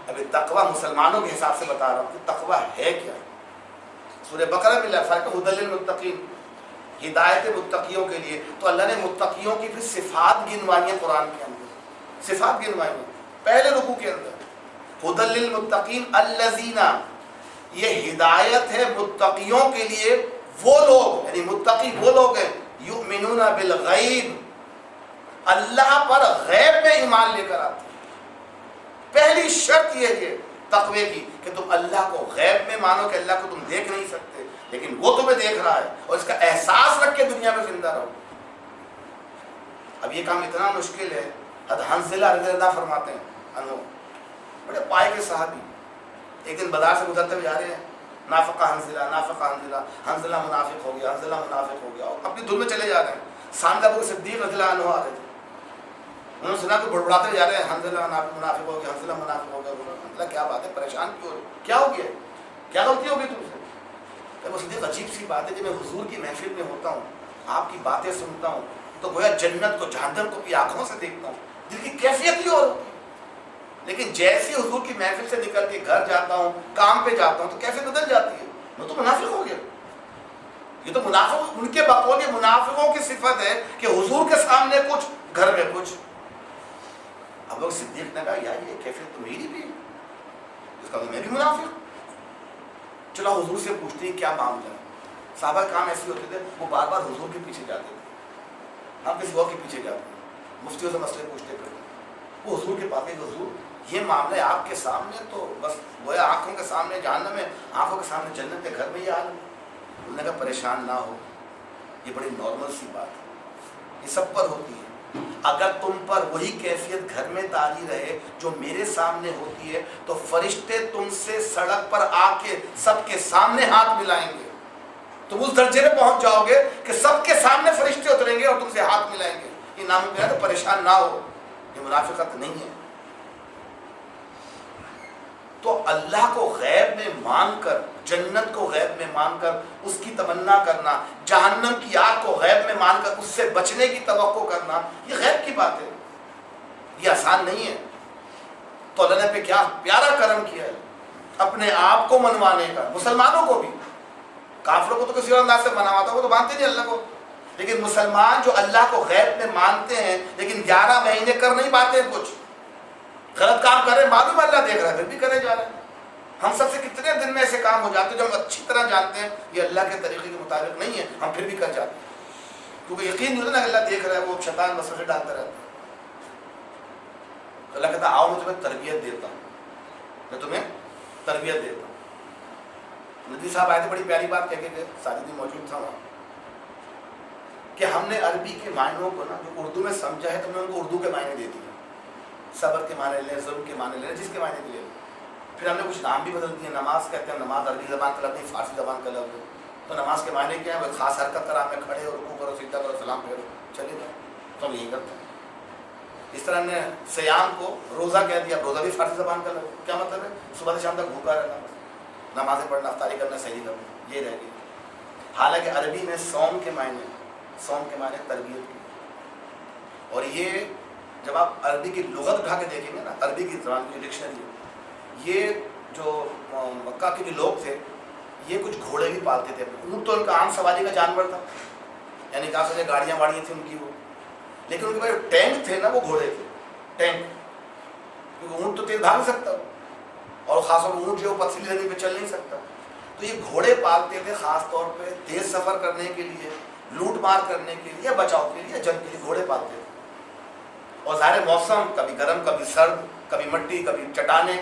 S1: ابھی تقوی مسلمانوں کے حساب سے بتا رہا ہوں کہ تقوی ہے کیا۔ سورہ بقرہ میں فرق ہے ہدی للمتقین، ہدایت متقیوں کے لیے۔ تو اللہ نے متقیوں کی پھر صفات گنوائی ہیں قرآن کے اندر، صفات گنوائی ہیں پہلے رکوع کے اندر۔ ہدی للمتقین الذین، یہ ہدایت ہے متقیوں کے لیے، وہ لوگ، یعنی متقی وہ لوگ ہیں، یؤمنون بالغیب، اللہ پر غیب میں ایمان لے کر آتے ہیں۔ پہلی شرط یہ ہے تقوی کی کہ تم اللہ کو غیب میں مانو کہ اللہ کو تم دیکھ نہیں سکتے لیکن وہ تمہیں دیکھ رہا ہے، اور اس کا احساس رکھ کے دنیا میں زندہ رہو۔ اب یہ کام اتنا مشکل ہے، حنظلہ رضی اللہ فرماتے ہیں انہوں بڑے پائے کے صحابی، ایک دن بازار سے گزرتے ہوئے جا رہے ہیں، نافقہ حنظلہ، نافقہ حنظلہ، حنظلہ منافق ہو گیا، حنظلہ منافق ہو گیا، اور اپنی دھن میں چلے جا رہے ہیں۔ سامنے ابو صدیق رضی اللہ عنہ آ رہے تھے، انہوں نے سنا کہ بڑبڑاتے ہوئے جا رہے ہیں، حنظلہ منافق ہو گیا، حنظلہ منافق ہو گیا۔ حنظلہ کیا بات ہے، پریشان کیوں ہو، کیا ہو گیا، کیا غلطی ہو گئی تم سے؟ ابو صدیق عجیب سی بات ہے، جب میں حضور کی محفل میں ہوتا ہوں، آپ کی باتیں سنتا ہوں تو گویا جنت کو، جہنم کو اپنی آنکھوں سے دیکھتا ہوں، دل کی کیفیت ہی اور ہوتی ہے۔ لیکن جیسے حضور کی محفل سے نکل کے گھر جاتا ہوں، کام پہ جاتا ہوں، تو کیفیت بدل جاتی ہے، میں تو منافق ہو گیا۔ یہ تو منافق، ان کے بقول یہ منافقوں کی صفت ہے کہ حضور کے سامنے کچھ، گھر میں کچھ۔ اب لوگ صدیق نے کہا یار یہ کیفیت تو میری بھی ہے، اس کا تو میں بھی منافق۔ چلو حضور سے پوچھتے ہیں کیا معاملہ ہے۔ صحابہ کام ایسے ہوتے تھے، وہ بار بار حضور کے پیچھے جاتے تھے، ہم کسی اور کے پیچھے جاتے ہیں، مفتیوں سے مسئلے پوچھتے پھرتے، وہ حضور کے پاس گئے، حضور یہ معاملہ ہے آپ کے سامنے، تو بس گویا آنکھوں کے سامنے جہنم ہے، آنکھوں کے سامنے جنت کے گھر میں یہ حال ہے۔ انہوں نے کہا پریشان نہ ہو، یہ بڑی نارمل سی بات ہے، یہ سب پر ہوتی ہے۔ اگر تم پر وہی کیفیت گھر میں طاری رہے جو میرے سامنے ہوتی ہے تو فرشتے تم سے سڑک پر آ کے سب کے سامنے ہاتھ ملائیں گے، تم اس درجے میں پہنچ جاؤ گے کہ سب کے سامنے فرشتے اتریں گے اور تم سے ہاتھ ملائیں گے۔ یہ ناممکن ہے، تو پریشان نہ ہو، یہ منافقت نہیں ہے۔ تو اللہ کو غیب میں مان کر، جنت کو غیب میں مان کر اس کی تمنا کرنا، جہنم کی آگ کو غیب میں مان کر اس سے بچنے کی توقع کرنا، یہ غیب کی بات ہے، یہ آسان نہیں ہے۔ تو اللہ نے پہ کیا پیارا کرم کیا ہے اپنے آپ کو منوانے کا، مسلمانوں کو بھی، کافروں کو تو کسی اور انداز سے منا ہوا تھا، وہ تو مانتے نہیں اللہ کو، لیکن مسلمان جو اللہ کو غیب میں مانتے ہیں لیکن 11 مہینے کر نہیں پاتے ہیں، کچھ غلط کام کر رہے ہیں، معلوم اللہ دیکھ رہا ہے، پھر بھی کرے جا رہے ہیں۔ ہم سب سے کتنے دن میں ایسے کام ہو جاتے ہیں جو ہم اچھی طرح جانتے ہیں یہ اللہ کے طریقے کے مطابق نہیں ہے، ہم پھر بھی کر جاتے ہیں، کیونکہ یقین نہیں ہوتا نا کہ اللہ دیکھ رہا ہے، وہ شیطان وسوسے ڈالتا رہتا ہے۔ اللہ کہتا ہے آؤ میں تمہیں تربیت دیتا ہوں، میں تمہیں تربیت دیتا ہوں۔ ندی صاحب آئے تھے، بڑی پیاری بات کہہ کے گئے، ساجد موجود تھا وہاں، کہ ہم نے عربی کے معنوں کو نا جو اردو میں سمجھا ہے تو ہم نے ان کو اردو کے معنی دے دیے، صبر کے معنی لیں، ظلم کے معنی لیں، جس کے معنی بھی لے لیں۔ پھر ہم نے کچھ نام بھی بدل دیے، نماز کہتے ہیں، نماز عربی زبان کا لفظ نہیں، فارسی زبان کا لفظ ہے، تو نماز کے معنی کیا ہے؟ وہ خاص حرکت کرا میں کھڑے ہو، رکوع کرو، سجدہ کرو، سلام پھیرو، چلے جاؤ، تو ہم یہی کرتے ہیں۔ اس طرح ہم نے سیام کو روزہ کہہ دیا، روزہ بھی فارسی زبان کا لفظ، کیا مطلب ہے؟ صبح سے شام تک بھوکا رہنا، نمازیں پڑھنا، افطاری کرنا، سحری کرنا، یہ رہ گئی۔ حالانکہ عربی میں صوم کے معنی تربیت کی، اور یہ جب آپ عربی کی لغت اٹھا کے دیکھیں گے نا، عربی کی زبان کی ڈکشنری، یہ جو مکہ کے جو لوگ تھے یہ کچھ گھوڑے بھی پالتے تھے، اونٹ تو ان کا عام سواری کا جانور تھا، یعنی کہا سکتے گاڑیاں واڑیاں تھیں ان کی وہ، لیکن ان کے پاس ٹینک تھے نا، وہ گھوڑے تھے، ٹینک، کیونکہ اونٹ تو تیز بھاگ سکتا ہو، اور خاص طور پر اونٹ جو پتھری زمین پہ چل نہیں سکتا، تو یہ گھوڑے پالتے تھے خاص طور پہ تیز سفر کرنے کے لیے، لوٹ مار کرنے کے لیے، بچاؤ کے لیے، جنگ کے لیے گھوڑے پالتے تھے۔ اور ظاہر موسم کبھی گرم، کبھی سرد، کبھی مٹی، کبھی چٹانیں،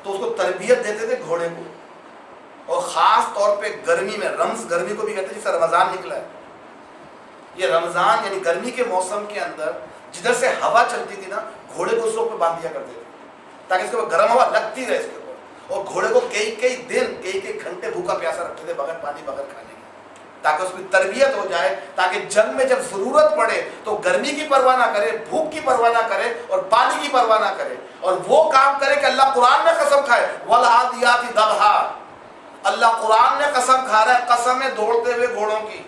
S1: تو اس کو تربیت دیتے تھے گھوڑے کو، اور خاص طور پہ گرمی میں، رمز گرمی کو بھی کہتے ہیں، جس سے رمضان نکلا ہے، یہ رمضان یعنی گرمی کے موسم کے اندر جدھر سے ہوا چلتی تھی نا، گھوڑے کو اس روپ پہ باندھ دیا کرتے تھے تاکہ اس کے اوپر گرم ہوا لگتی رہے اس کے اوپر، اور گھوڑے کو کئی دن، کئی گھنٹے بھوکا پیاسا رکھتے تھے بغیر پانی، بغیر کھانے کے، تاکہ اس کی تربیت ہو جائے، تاکہ جنگ میں جب ضرورت پڑے تو گرمی کی پرواہ نہ کرے، بھوک کی پرواہ نہ کرے، اور پانی کی پرواہ نہ کرے، اور وہ کام کرے کہ اللہ قرآن میں قسم کھائے، وَالْعَادِيَاتِ ضَبْحًا، اللہ قرآن میں قسم کھا رہا ہے، قسم ہے دوڑتے ہوئے گھوڑوں کی،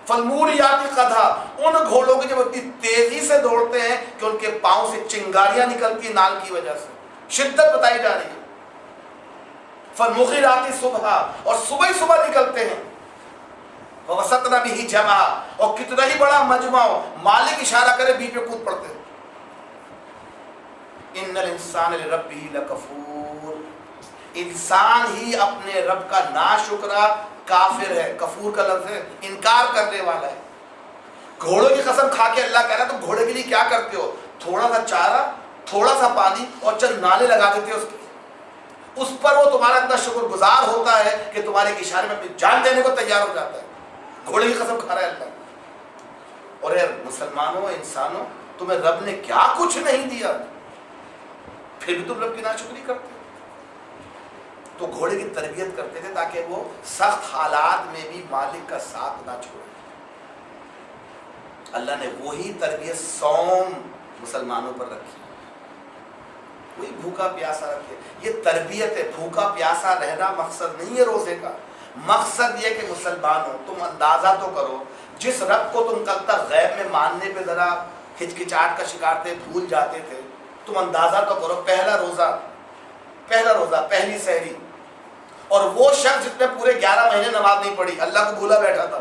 S1: فَالْمُورِيَاتِ قَدْحًا، ان گھوڑوں کی جب اتنی تیزی سے دوڑتے ہیں کہ ان کے پاؤں سے چنگاریاں نکلتی ہیں نال کی وجہ سے، شدت بتائی جا رہی ہے، فَالْمُغِيرَاتِ صُبْحًا، اور صبح نکلتے ہیں، وَوَسَطْنَ بِهِ جَمْعًا، اور کتنا ہی بڑا مجمع ہو، مالک اشارہ کرے بیچ پہ کود پڑتے ہیں۔ إِنَّ الْإِنسَانَ لِرَبِّهِ لَكَفُورٌ، انسان ہی اپنے رب کا ناشکرا کافر ہے، کفور کا لفظ ہے، انکار کرنے والا ہے۔ گھوڑوں کی قسم کھا کے اللہ کہہ رہا ہے تم گھوڑے کے لیے کیا کرتے ہو؟ تھوڑا سا چارہ، تھوڑا سا پانی اور چند نالے لگا دیتے اس کی، اس پر وہ تمہارا اتنا شکر گزار ہوتا ہے کہ تمہارے اشارے میں اپنی جان دینے کو تیار ہو جاتا ہے۔ گھوڑے کی قسم کھا رہا ہے اللہ۔ اور اے مسلمانوں، انسانوں، تمہیں رب نے کیا کچھ نہیں دیا، پھر بھی تم رب کی ناشکری کرتے ہو۔ تو گھوڑے کی تربیت کرتے تھے تاکہ وہ سخت حالات میں بھی مالک کا ساتھ نہ چھوڑے۔ اللہ نے وہی تربیت صوم مسلمانوں پر رکھی، کوئی بھوکا پیاسا رکھے، یہ تربیت ہے۔ بھوکا پیاسا رہنا مقصد نہیں ہے روزے کا، مقصد یہ کہ مسلمانوں تم اندازہ تو کرو، جس رب کو تم کل تک غیب میں ماننے پہ ذرا ہچکچاہٹ کا شکار تھے، بھول جاتے تھے، تم اندازہ تو کرو پہلا روزہ، پہلی سحری، اور وہ شخص جس نے پورے 11 مہینے نماز نہیں پڑھی، اللہ کو بھولا بیٹھا تھا،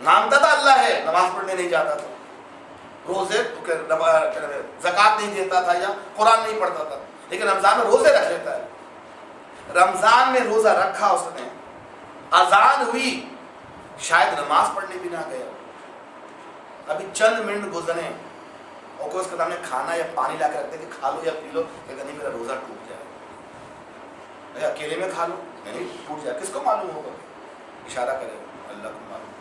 S1: مانتا تھا اللہ ہے، نماز پڑھنے نہیں جاتا تھا، روزے زکوٰۃ نہیں دیتا تھا یا قرآن نہیں پڑھتا تھا، لیکن رمضان میں روزے رکھ لیتا ہے۔ رمضان میں روزہ رکھا اس نے، اذان ہوئی، شاید نماز پڑھنے بھی نہ گیا، ابھی چند منٹ گزرے اور کوئی اس کے سامنے کھانا یا پانی لا کے رکھتے کہ کھا لو یا پی لو، کہ نہیں میرا روزہ ٹوٹ جائے، اکیلے میں کھا لو، نہیں ٹوٹ جائے، کس کو معلوم ہوگا؟ اشارہ کرے اللہ کو معلوم۔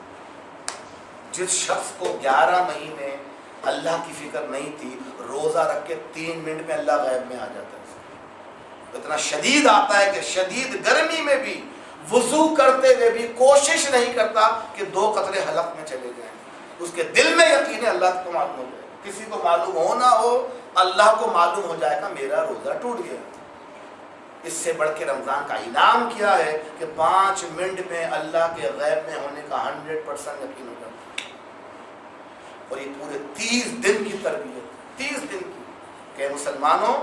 S1: جس شخص کو 11 مہینے اللہ کی فکر نہیں تھی، روزہ رکھ کے 3 منٹ میں اللہ غیب میں آ جاتا ہے، اتنا شدید آتا ہے کہ شدید گرمی میں بھی وضو کرتے ہوئے بھی کوشش نہیں کرتا کہ 2 قطرے حلق میں چلے جائیں، اس کے دل میں یقین ہے اللہ کو معلوم ہو جائے، کسی کو معلوم ہو نہ ہو، اللہ کو معلوم ہو جائے گا میرا روزہ ٹوٹ گیا، اس سے بڑھ کے رمضان کا انعام کیا ہے کہ 5 منٹ میں اللہ کے غیب میں ہونے کا 100% یقین ہو جاتا ہے. اور یہ پورے 30 دن کی تربیت، 30 دن کی، کہ مسلمانوں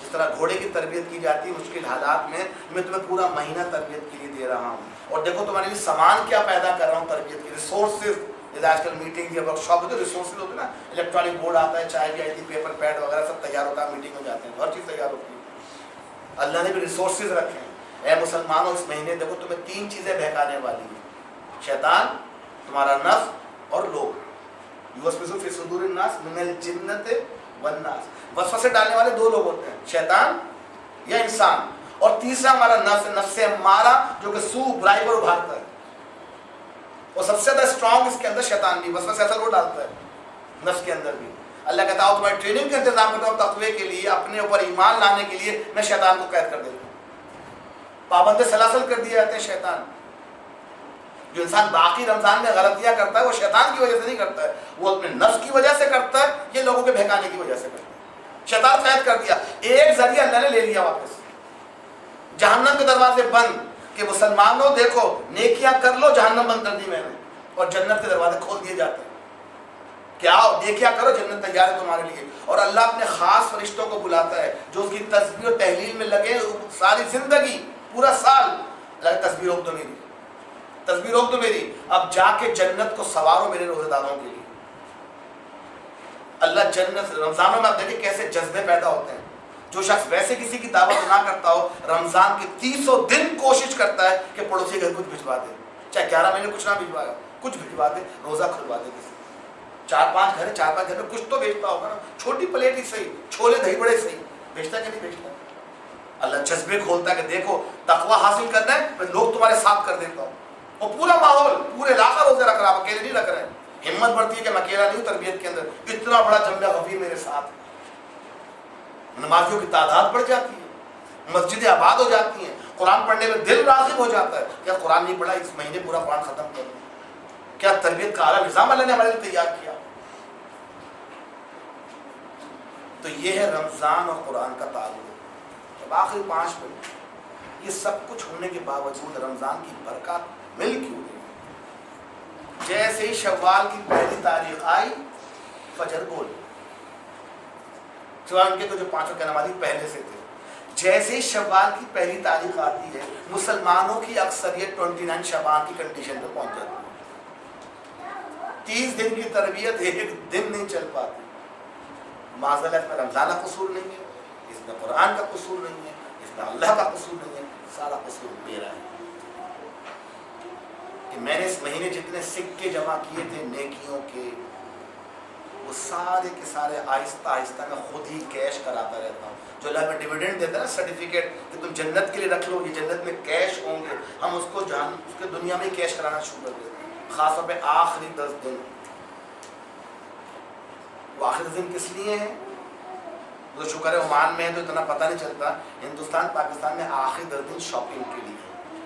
S1: جس طرح گھوڑے کی تربیت کی جاتی ہے مشکل حالات میں تمہیں پورا مہینہ تربیت کے لیے دے رہا ہوں. اور دیکھو تمہارے لیے سامان کیا پیدا کر رہا ہوں تربیت کے، ریسورسز. جیسے آج کل میٹنگ یا ورک شاپ ہوتے ہیں، ریسورسز ہوتے ہیں نا، الیکٹرانک بورڈ آتا ہے، چائے بھی آئی تھی، پیپر پیڈ وغیرہ سب تیار ہوتا ہے، میٹنگ میں جاتے ہیں، ہر چیز تیار ہوتی ہے. اللہ نے بھی ریسورسز رکھے ہیں. اے مسلمانوں اس مہینے دیکھو تمہیں 3 چیزیں بہکانے والی ہیں، شیطان، تمہارا نفس اور لوگ. یوسوس فی صدور الناس من الجنۃ والناس. وسوسے ڈالنے والے 2 لوگ ہوتے ہیں، شیطان یا انسان. اور تیسرا ہمارا نفس امارہ جو کہ سو برائی پر ابھارتا ہے. اور سب سے زیادہ اسٹرانگ اس کے اندر شیطان بھی، وسوسے اثر وہ ڈالتا ہے نفس کے اندر بھی. اللہ کہتا ہے تمہاری ٹریننگ کا انتظام کرتا ہوں تقوی کے لیے، اپنے اوپر ایمان لانے کے لیے میں شیطان کو قید کر دیتا ہوں. پابند سلاسل کر دیے جاتے ہیں شیطان. جو انسان باقی رمضان میں غلطیاں کرتا ہے وہ شیطان کی وجہ سے نہیں کرتا ہے، وہ اپنے نفس کی وجہ سے کرتا ہے، یہ لوگوں کے بہکانے کی وجہ سے کرتا ہے. شیطان قید کر دیا، ایک ذریعہ اللہ نے لے لیا واپس. جہنم کے دروازے بند کہ مسلمانوں دیکھو نیکیاں کر لو، جہنم بند کر دی میں نے، اور جنت کے دروازے کھول دیے جاتے ہیں کہ آؤ نیکیاں کرو، جنت تیار ہے تمہارے لیے. اور اللہ اپنے خاص فرشتوں کو بلاتا ہے جو اس کی تسبیح و تحلیل میں لگے ساری زندگی، پورا سال. اللہ تسبیح روک دو میری، تسبیح روک دو میری، اب جا کے جنت کو سوارو میرے روزے داروں کے لیے. اللہ جنت رمضانوں میں آپ دیکھیں کیسے جذبے پیدا ہوتے ہیں. جو شخص ویسے کسی کی دعوت نہ کرتا ہو، رمضان کے 300 دن کوشش کرتا ہے کہ پڑوسی گھر کچھ بھجوا دے، چاہے 11 مہینے کچھ نہ بھجوایا، کچھ بھجوا دے، روزہ کھلوا دے. کسی 4-5 گھر 4-5 گھر میں کچھ تو بیچتا ہوگا نا، چھوٹی پلیٹ ہی صحیح، چھولے دہی بڑے صحیح، بیچتا کہ نہیں بیچتا. اللہ جذبے کھولتا ہے کہ دیکھو تقویٰ حاصل کرنا ہے میں لوگ تمہارے ساتھ کر دیتا ہوں. اور پورا ماحول، پورے علاقہ روزے رکھ رہا، اکیلے نہیں رکھ رہے. ہمت بڑھتی ہے کہ میں اکیلا نہیں ہوں تربیت کے اندر، اتنا بڑا جنبہ غفیر میرے ساتھ. نمازیوں کی تعداد بڑھ جاتی ہے، مسجدیں آباد ہو جاتی ہیں، قرآن پڑھنے میں دل راغب ہو جاتا ہے. کیا قرآن نہیں پڑھا، اس مہینے پورا قرآن ختم کر دوں. کیا تربیت کا اعلیٰ نظام اللہ نے ہمارے لیے تیار کیا. تو یہ ہے رمضان اور قرآن کا تعلق. اب آخری 5 منٹ، یہ سب کچھ ہونے کے باوجود رمضان کی برکات مل کیوں گئی؟ جیسے ہی شوال کی پہلی تاریخ آئی، فجر بول، سوائے ان کے تو جو 5 وقت نمازی پہلے سے تھے. جیسے ہی شوال کی پہلی تاریخ آتی ہے، مسلمانوں کی اکثریت 29 شعبان کی کنڈیشن پہ پہنچ جاتی ہے. 30 دن کی تربیت ایک دن نہیں چل پاتی. معذرت اس میں رمضان کا قصور نہیں ہے، اس میں قرآن کا قصور نہیں ہے، اس میں اللہ کا قصور نہیں ہے، سارا قصور میرا ہے کہ میں نے اس مہینے جتنے سکے جمع کیے تھے نیکیوں کے، وہ سارے کے سارے آہستہ آہستہ میں خود ہی کیش کراتا رہتا ہوں. جو اللہ میں ڈیویڈنڈ دیتا ہے نا، سرٹیفکیٹ کہ تم جنت کے لیے رکھ لو، یہ جنت میں کیش ہوں گے، ہم اس کو اس کے دنیا میں کیش کرانا شروع کر دیتے ہیں. خاص طور پہ آخری 10 دن. وہ آخری 10 دن کس لیے ہیں؟ تو شکر ہے عمان میں ہے تو اتنا پتہ نہیں چلتا. ہندوستان پاکستان میں آخری 10 دن شاپنگ کے لیے،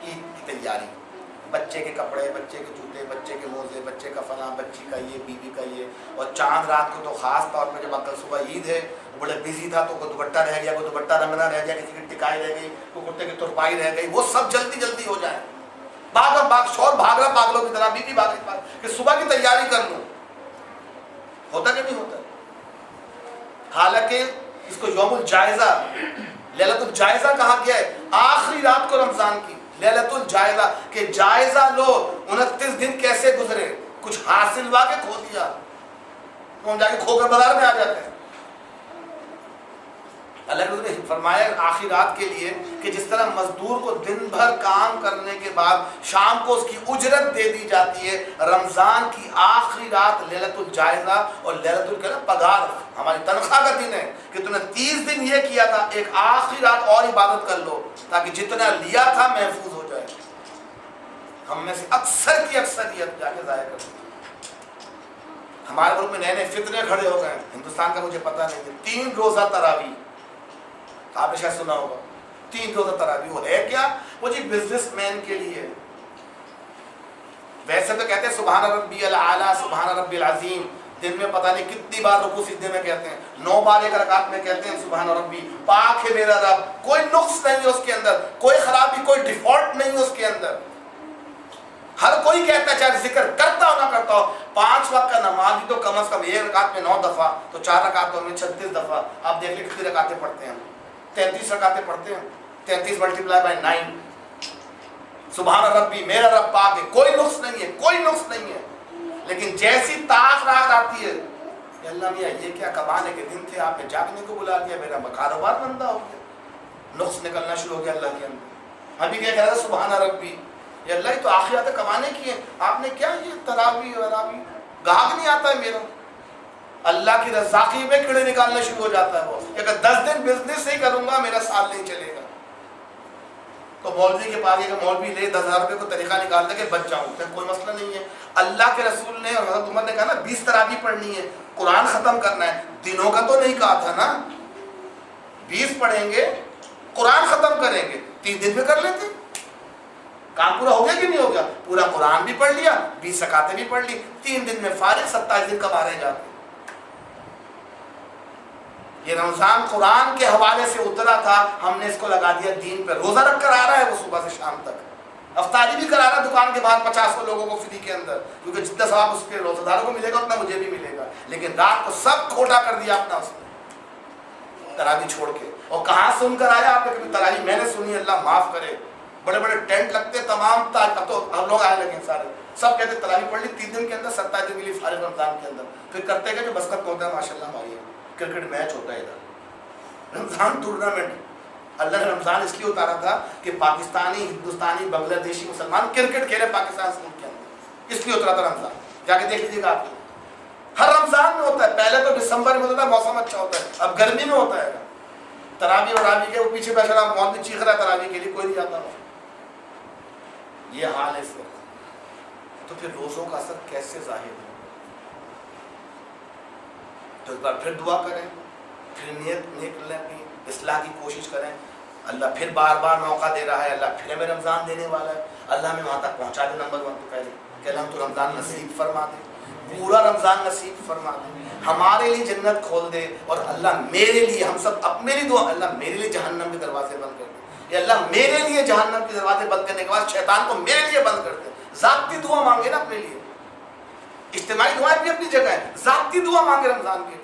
S1: عید کی تیاری، بچے کے کپڑے، بچے کے جوتے، بچے کے موزے، بچے کا فلاں، بچی کا یہ، بیوی کا یہ. اور چاند رات کو تو خاص طور پہ جب کل صبح عید ہے وہ بڑے بزی تھا، تو کوئی دوپٹہ رہ گیا، کوئی دوپٹہ رنگنا رہ گیا، کسی کی ٹکائی رہ گئی، کوئی کرتے کی ترپائی رہ گئی، وہ سب جلدی جلدی ہو جائے. بھاگ شور بھاگ رہا پاگلوں کی طرح، بیوی بھاگ رہی کہ صبح کی تیاری کر لوں. ہوتا کہ نہیں ہوتا؟ حالانکہ اس کو یوم الجائزہ، لیلۃ الجائزہ کہا گیا ہے. آخری رات کو رمضان کی لیلۃ الجائزہ، کہ جائزہ لو 29 دن کیسے گزرے، کچھ حاصل ہوا کہ کھو دیا. تو ہم جا کے کھو کر بازار میں آ جاتے ہیں. اللہ نے فرمایا آخری رات کے لیے کہ جس طرح مزدور کو دن بھر کام کرنے کے بعد شام کو اس کی اجرت دے دی جاتی ہے، رمضان کی آخری رات لیلۃ الجائزہ اور لیلۃ الپگار، ہماری تنخواہ کا دن ہے کہ تم نے 30 دن یہ کیا تھا، ایک آخری رات اور عبادت کر لو تاکہ جتنا لیا تھا محفوظ ہو جائے. ہم میں سے اکثر کی اکثریت جا کے ضائع کر دیں. ہمارے ملک میں نئے نئے فتنے کھڑے ہو گئے، ہندوستان کا مجھے پتہ نہیں ہے. 3 روزہ تراویح آپ نے شاید سنا ہوگا. 3 روزہ تراویح وہ ہے کیا؟ وہ جی بزنس مین کے لیے. ویسے تو کہتے ہیں سبحان ربی العالی، سبحان ربی العظیم، دن میں پتہ نہیں کتنی بار رکوع سجدے میں کہتے ہیں، 9 بار ایک رکعت میں کہتے ہیں سبحان ربی، پاک ہے میرا رب، کوئی نقص نہیں ہے اس کے اندر، کوئی خرابی، کوئی ڈیفالٹ نہیں ہے اس کے اندر. ہر کوئی کہتا ہے چاہے ذکر کرتا ہو نہ کرتا ہو، 5 وقت کا نماز بھی تو کم از کم ایک رکعت میں 9 دفعہ، تو 4 رکعتوں میں 36 دفعہ. آپ دیکھ لیں کتنی رکعتیں پڑھتے ہیں، 33 رکعتیں پڑھتے ہیں. 33 ملٹیپلائی بائی 9. سبحان ربی، میرا رب پاک ہے، کوئی نقص نہیں ہے، کوئی نقص نہیں ہے. لیکن جیسی طاق رات آتی ہے کہ اللہ میاں یہ کیا کمانے کے دن تھے، آپ نے جاگنے کو بلا دیا، میرا کاروبار بندہ ہو گیا، نقص نکلنا شروع ہو گیا اللہ کے اندر. ابھی کیا کہہ رہا ہے سبحان ربی، یہ اللہ ہی تو آخرت کمانے کی ہے، آپ نے کیا یہ تراویح وراویح، گاہک نہیں آتا ہے میرا. اللہ کی رزاقی میں کیڑے نکالنا شروع ہو جاتا ہے وہ، اگر 10 دن بزنس نہیں کروں گا میرا سال نہیں چلے گا. تو مولوی کے پاس کہ مولوی لے 10,000 روپے کو طریقہ نکال دے کہ بچ جاؤں، پھر کوئی مسئلہ نہیں ہے. اللہ کے رسول نے اور حضرت عمر نے کہا نا 20 تراویح پڑھنی ہے، قرآن ختم کرنا ہے، دنوں کا تو نہیں کہا تھا نا. 20 پڑھیں گے، قرآن ختم کریں گے، 3 دن میں کر لیتے. کام پورا ہو گیا کہ نہیں ہو گیا؟ پورا قرآن بھی پڑھ لیا، 20 رکعتیں بھی پڑھ لی، 3 دن میں فارغ، 27 دن کب آ رہے جاتے. یہ رمضان قرآن کے حوالے سے اترا تھا، ہم نے اس کو لگا دیا دین پہ. روزہ رکھ کر آ رہا ہے وہ صبح سے شام تک، افطاری بھی کرا رہا ہے دکان کے باہر 50 لوگوں کو فری کے اندر، کیونکہ جتنا ثواب اس کے روزہ داروں کو ملے گا اتنا مجھے بھی ملے گا. لیکن رات کو سب کھوٹا کر دیا اپنا اس نے تراویح چھوڑ کے. اور کہاں سن کر آیا آپ نے کبھی تراویح؟ میں نے سنی، اللہ معاف کرے. بڑے بڑے ٹینٹ لگتے تمام اب تو ہم لوگ آنے لگے سارے، سب کہتے تراویح پڑھ لی 3 دن کے اندر، 27 دن کے لیے فارغ رمضان کے اندر. پھر کرتے گئے جو بسکت ہوتا ہے ماشاء اللہ ہماری کرکٹ میچ ہوتا ہے ادھر، رمضان ٹورنامنٹ. اللہ نے رمضان اس لیے اتارا تھا کہ پاکستانی، ہندوستانی، بنگلہ دیشی مسلمان کرکٹ کھیلے پاکستان ملک کے اندر، اس لیے اترا تھا رمضان. جا کے دیکھ لیجیے گا آپ. ہر رمضان میں ہوتا ہے، پہلے تو دسمبر میں ہوتا تھا، موسم اچھا ہوتا ہے، اب گرمی میں ہوتا ہے. تراویح وراویح کے وہ پیچھے بیٹھا رہا، مولوی چیخ رہا ہے تراویح کے لیے، کوئی نہیں جاتا. یہ حال ہے اس وقت. تو پھر روزوں کا اثر کیسے ظاہر ہو؟ تو ایک بار پھر دعا کریں، پھر نیک اپنی اصلاح کی کوشش کریں. اللہ پھر بار بار موقع دے رہا ہے، اللہ پھر ہمیں رمضان دینے والا ہے. اللہ ہمیں وہاں تک پہنچا دے. نمبر 1 تو پہلے کہ اللہ ہم تو رمضان نصیب فرما دے، پورا رمضان نصیب فرما دے، ہمارے لیے جنت کھول دے. اور اللہ میرے لیے، ہم سب اپنے لیے دعا، اللہ میرے لیے جہنم کے دروازے بند کر دے. یا اللہ میرے لیے جہنم کے دروازے بند کرنے کے بعد شیطان کو میرے لیے بند کر دے. ذاتی دعا مانگے نا اپنے لیے، اجتماعی دعائیں بھی اپنی جگہ ہے، ذاتی دعا مانگے رمضان کے لیے.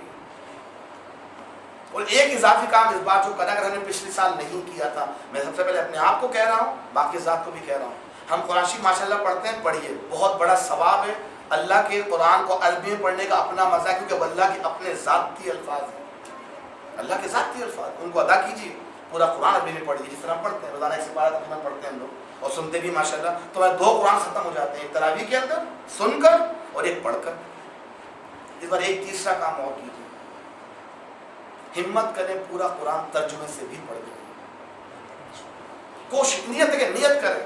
S1: اور ایک اضافی کام اس بات جو کرنا، اگر ہم نے پچھلے سال نہیں کیا تھا، میں سب سے پہلے اپنے آپ کو کہہ رہا ہوں، باقی ذات کو بھی کہہ رہا ہوں، ہم قرآن شریف ماشاءاللہ پڑھتے ہیں، پڑھیے، بہت بڑا ثواب ہے. اللہ کے قرآن کو عربی میں پڑھنے کا اپنا مزہ ہے، کیونکہ اللہ کے اپنے ذاتی الفاظ ہیں، اللہ کے ذاتی الفاظ، ان کو ادا کیجیے. پورا قرآن عربی میں پڑھیے، جس طرح ہم پڑھتے ہیں روزانہ 112 تقریباً پڑھتے ہیں ہم لوگ، اور سنتے بھی ماشاءاللہ. تو 2 قرآن ختم ہو جاتے ہیں، ایک تراویح کے اندر سن کر اور ایک پڑھ کر. اس بار ایک تیسرا کام اور کیجیے، ہمت کریں پورا قرآن ترجمے سے بھی پڑھ دیں. کوشش، نیت کریں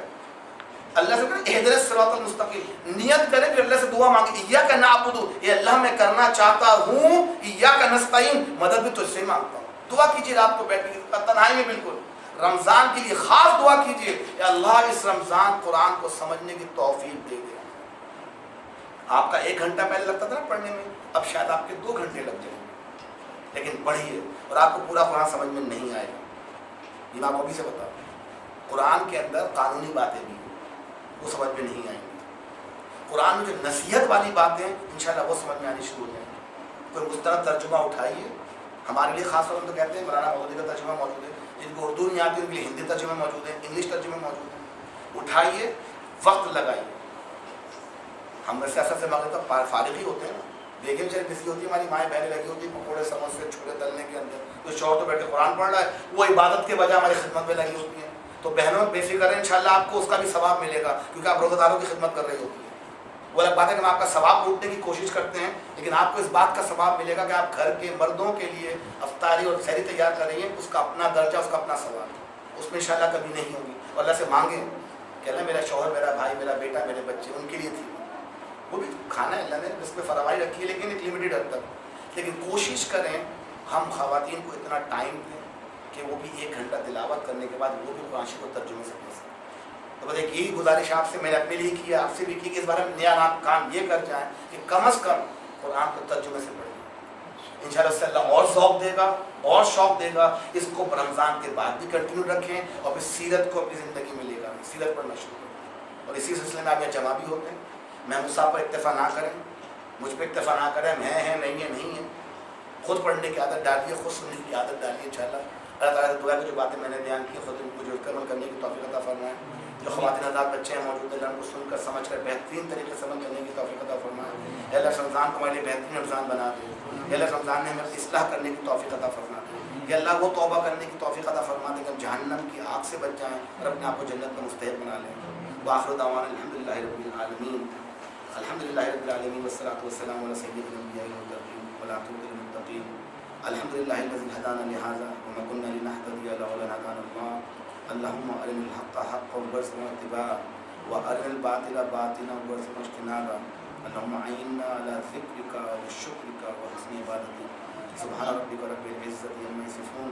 S1: اللہ سے، کریں اہدنا الصراط المستقیم، نیت کریں کہ اللہ سے دعا مانگیں، ایاک نعبد، اے اللہ میں کرنا چاہتا ہوں، ایاک نستعین، مدد بھی تجھ سے مانگتا ہوں. دعا کیجیے رات کو بیٹھ کے تنہائی میں، بالکل رمضان کے لیے خاص دعا کیجیے کہ اللہ اس رمضان قرآن کو سمجھنے کی توفیق دے دے. آپ کا 1 گھنٹہ پہلے لگتا تھا نا پڑھنے میں، اب شاید آپ کے 2 گھنٹے لگ جائیں. لیکن پڑھیے اور آپ کو پورا قرآن سمجھ میں نہیں آئے گا. یہ میں آپ کو ابھی سے بتا دوں، قرآن کے اندر قانونی باتیں بھی وہ سمجھ میں نہیں آئیں گی. قرآن میں جو نصیحت والی باتیں انشاءاللہ وہ سمجھ میں آنی شروع ہو جائیں گی. کوئی مستند ترجمہ اٹھائیے، ہمارے لیے خاص طور پر تو کہتے ہیں مولانا مودودی کا ترجمہ موجود ہے، جن کو اردو نہیں آتی ان کے لیے ہندی ترجمہ موجود ہے، انگلش ترجمہ موجود ہے. اٹھائیے، وقت لگائیے. ہم ویسے اثر سے مغرب تک فارغ ہی ہوتے ہیں نا، بیگم چلے بزی ہوتی ہے، ہماری مائیں بہنیں لگی ہوتی ہیں پکوڑے سموسے چھولے تلنے کے اندر، تو شوہر تو بیٹھ کے قرآن پڑھ رہا ہے، وہ عبادت کے بجائے ہماری خدمت میں لگی ہوتی ہیں. تو بہنوں بے فکر ہیں، انشاءاللہ آپ کو اس کا بھی ثواب ملے گا، کیونکہ آپ روزہ داروں کی خدمت کر رہی ہوتی ہیں. وہ الگ بات ہے کہ ہم آپ کا ثواب لوٹنے کی کوشش کرتے ہیں، لیکن آپ کو اس بات کا ثواب ملے گا کہ آپ گھر کے مردوں کے لیے افطاری اور سحری تیار کر رہی ہیں، اس کا اپنا درجہ، اس کا اپنا ثواب، اس میں انشاءاللہ کبھی نہیں ہوگی. اور اللہ سے مانگیں کہ اللہ میرا شوہر، میرا بھائی، میرا بیٹا، میرے بچے، ان کے لیے تھی، وہ بھی کھانا ہے، اللہ نے اس میں فراوانی رکھی ہے، لیکن ایک لمیٹڈ حد تک. لیکن کوشش کریں ہم خواتین کو اتنا ٹائم دیں کہ وہ بھی 1 گھنٹہ تلاوت کرنے کے بعد وہ بھی قرآن شریف کو ترجمے سے پڑھ سکیں. تو بس ایک یہی گزارش آپ سے میں نے اپنے لیے کی ہے، آپ سے بھی کی کہ اس بارے میں نیا کام یہ کر جائیں کہ کم از کم قرآن کو ترجمے سے پڑھیں انشاءاللہ اس سے اللہ اور ذوق دے گا اور شوق دے گا. اس کو رمضان کے بعد بھی کنٹینیو رکھیں اور پھر سیرت کو اپنی زندگی میں لے کر سیرت پڑھنا شروع کریں. اور اسی سلسلے میں آپ یہاں جمع بھی ہوتے ہیں. میں مصحف پر اکتفا نہ کریں, مجھ پہ اکتفا نہ کریں ہے نہیں ہے. خود پڑھنے کی عادت ڈالیے, خود سننے کی عادت ڈالیے. انشاءاللہ اللہ تعالیٰ سے دعا ہے کہ جو باتیں میں نے بیان کی خود مجھے اس پر عمل کرنے کی توفیق عطا فرمائے. جو خواتین آزاد بچے ہیں موجود ہیں جن کو سن کر سمجھ کر بہترین طریقے سے عمل کرنے کی توفیق عطا فرمائے. اے اللہ رمضان کو ہمارے لیے بہترین رمضان بنا دے. اے اللہ رمضان نے ہمیں اپنی اصلاح کرنے کی توفیق عطا فرما دے. یا اللہ وہ توبہ کرنے کی توفیق عطا فرما دے کہ ہم جہنم کی آگ سے بچ جائیں اور اپنے آپ کو جنت میں مستحق بنا لیں. وآخر دعوانا الحمدللہ رب العالمین. الحمدللہ رب العالمین والصلاۃ والسلام علی سید الانبیاء والمرسلین والعاقبۃ للمتقین. الحمدللہ الذی ہدانا لہذا وما كنا لنهتدی لولا ان هدانا اللہ. اللهم ارنا الحق حقا وارزقنا اتباعه وارنا الباطل باطلا وارزقنا اجتنابه. اللهم اعنا على ذکرک وشکرک وحسن عبادتک. سبحان ربک رب العزة عما یصفون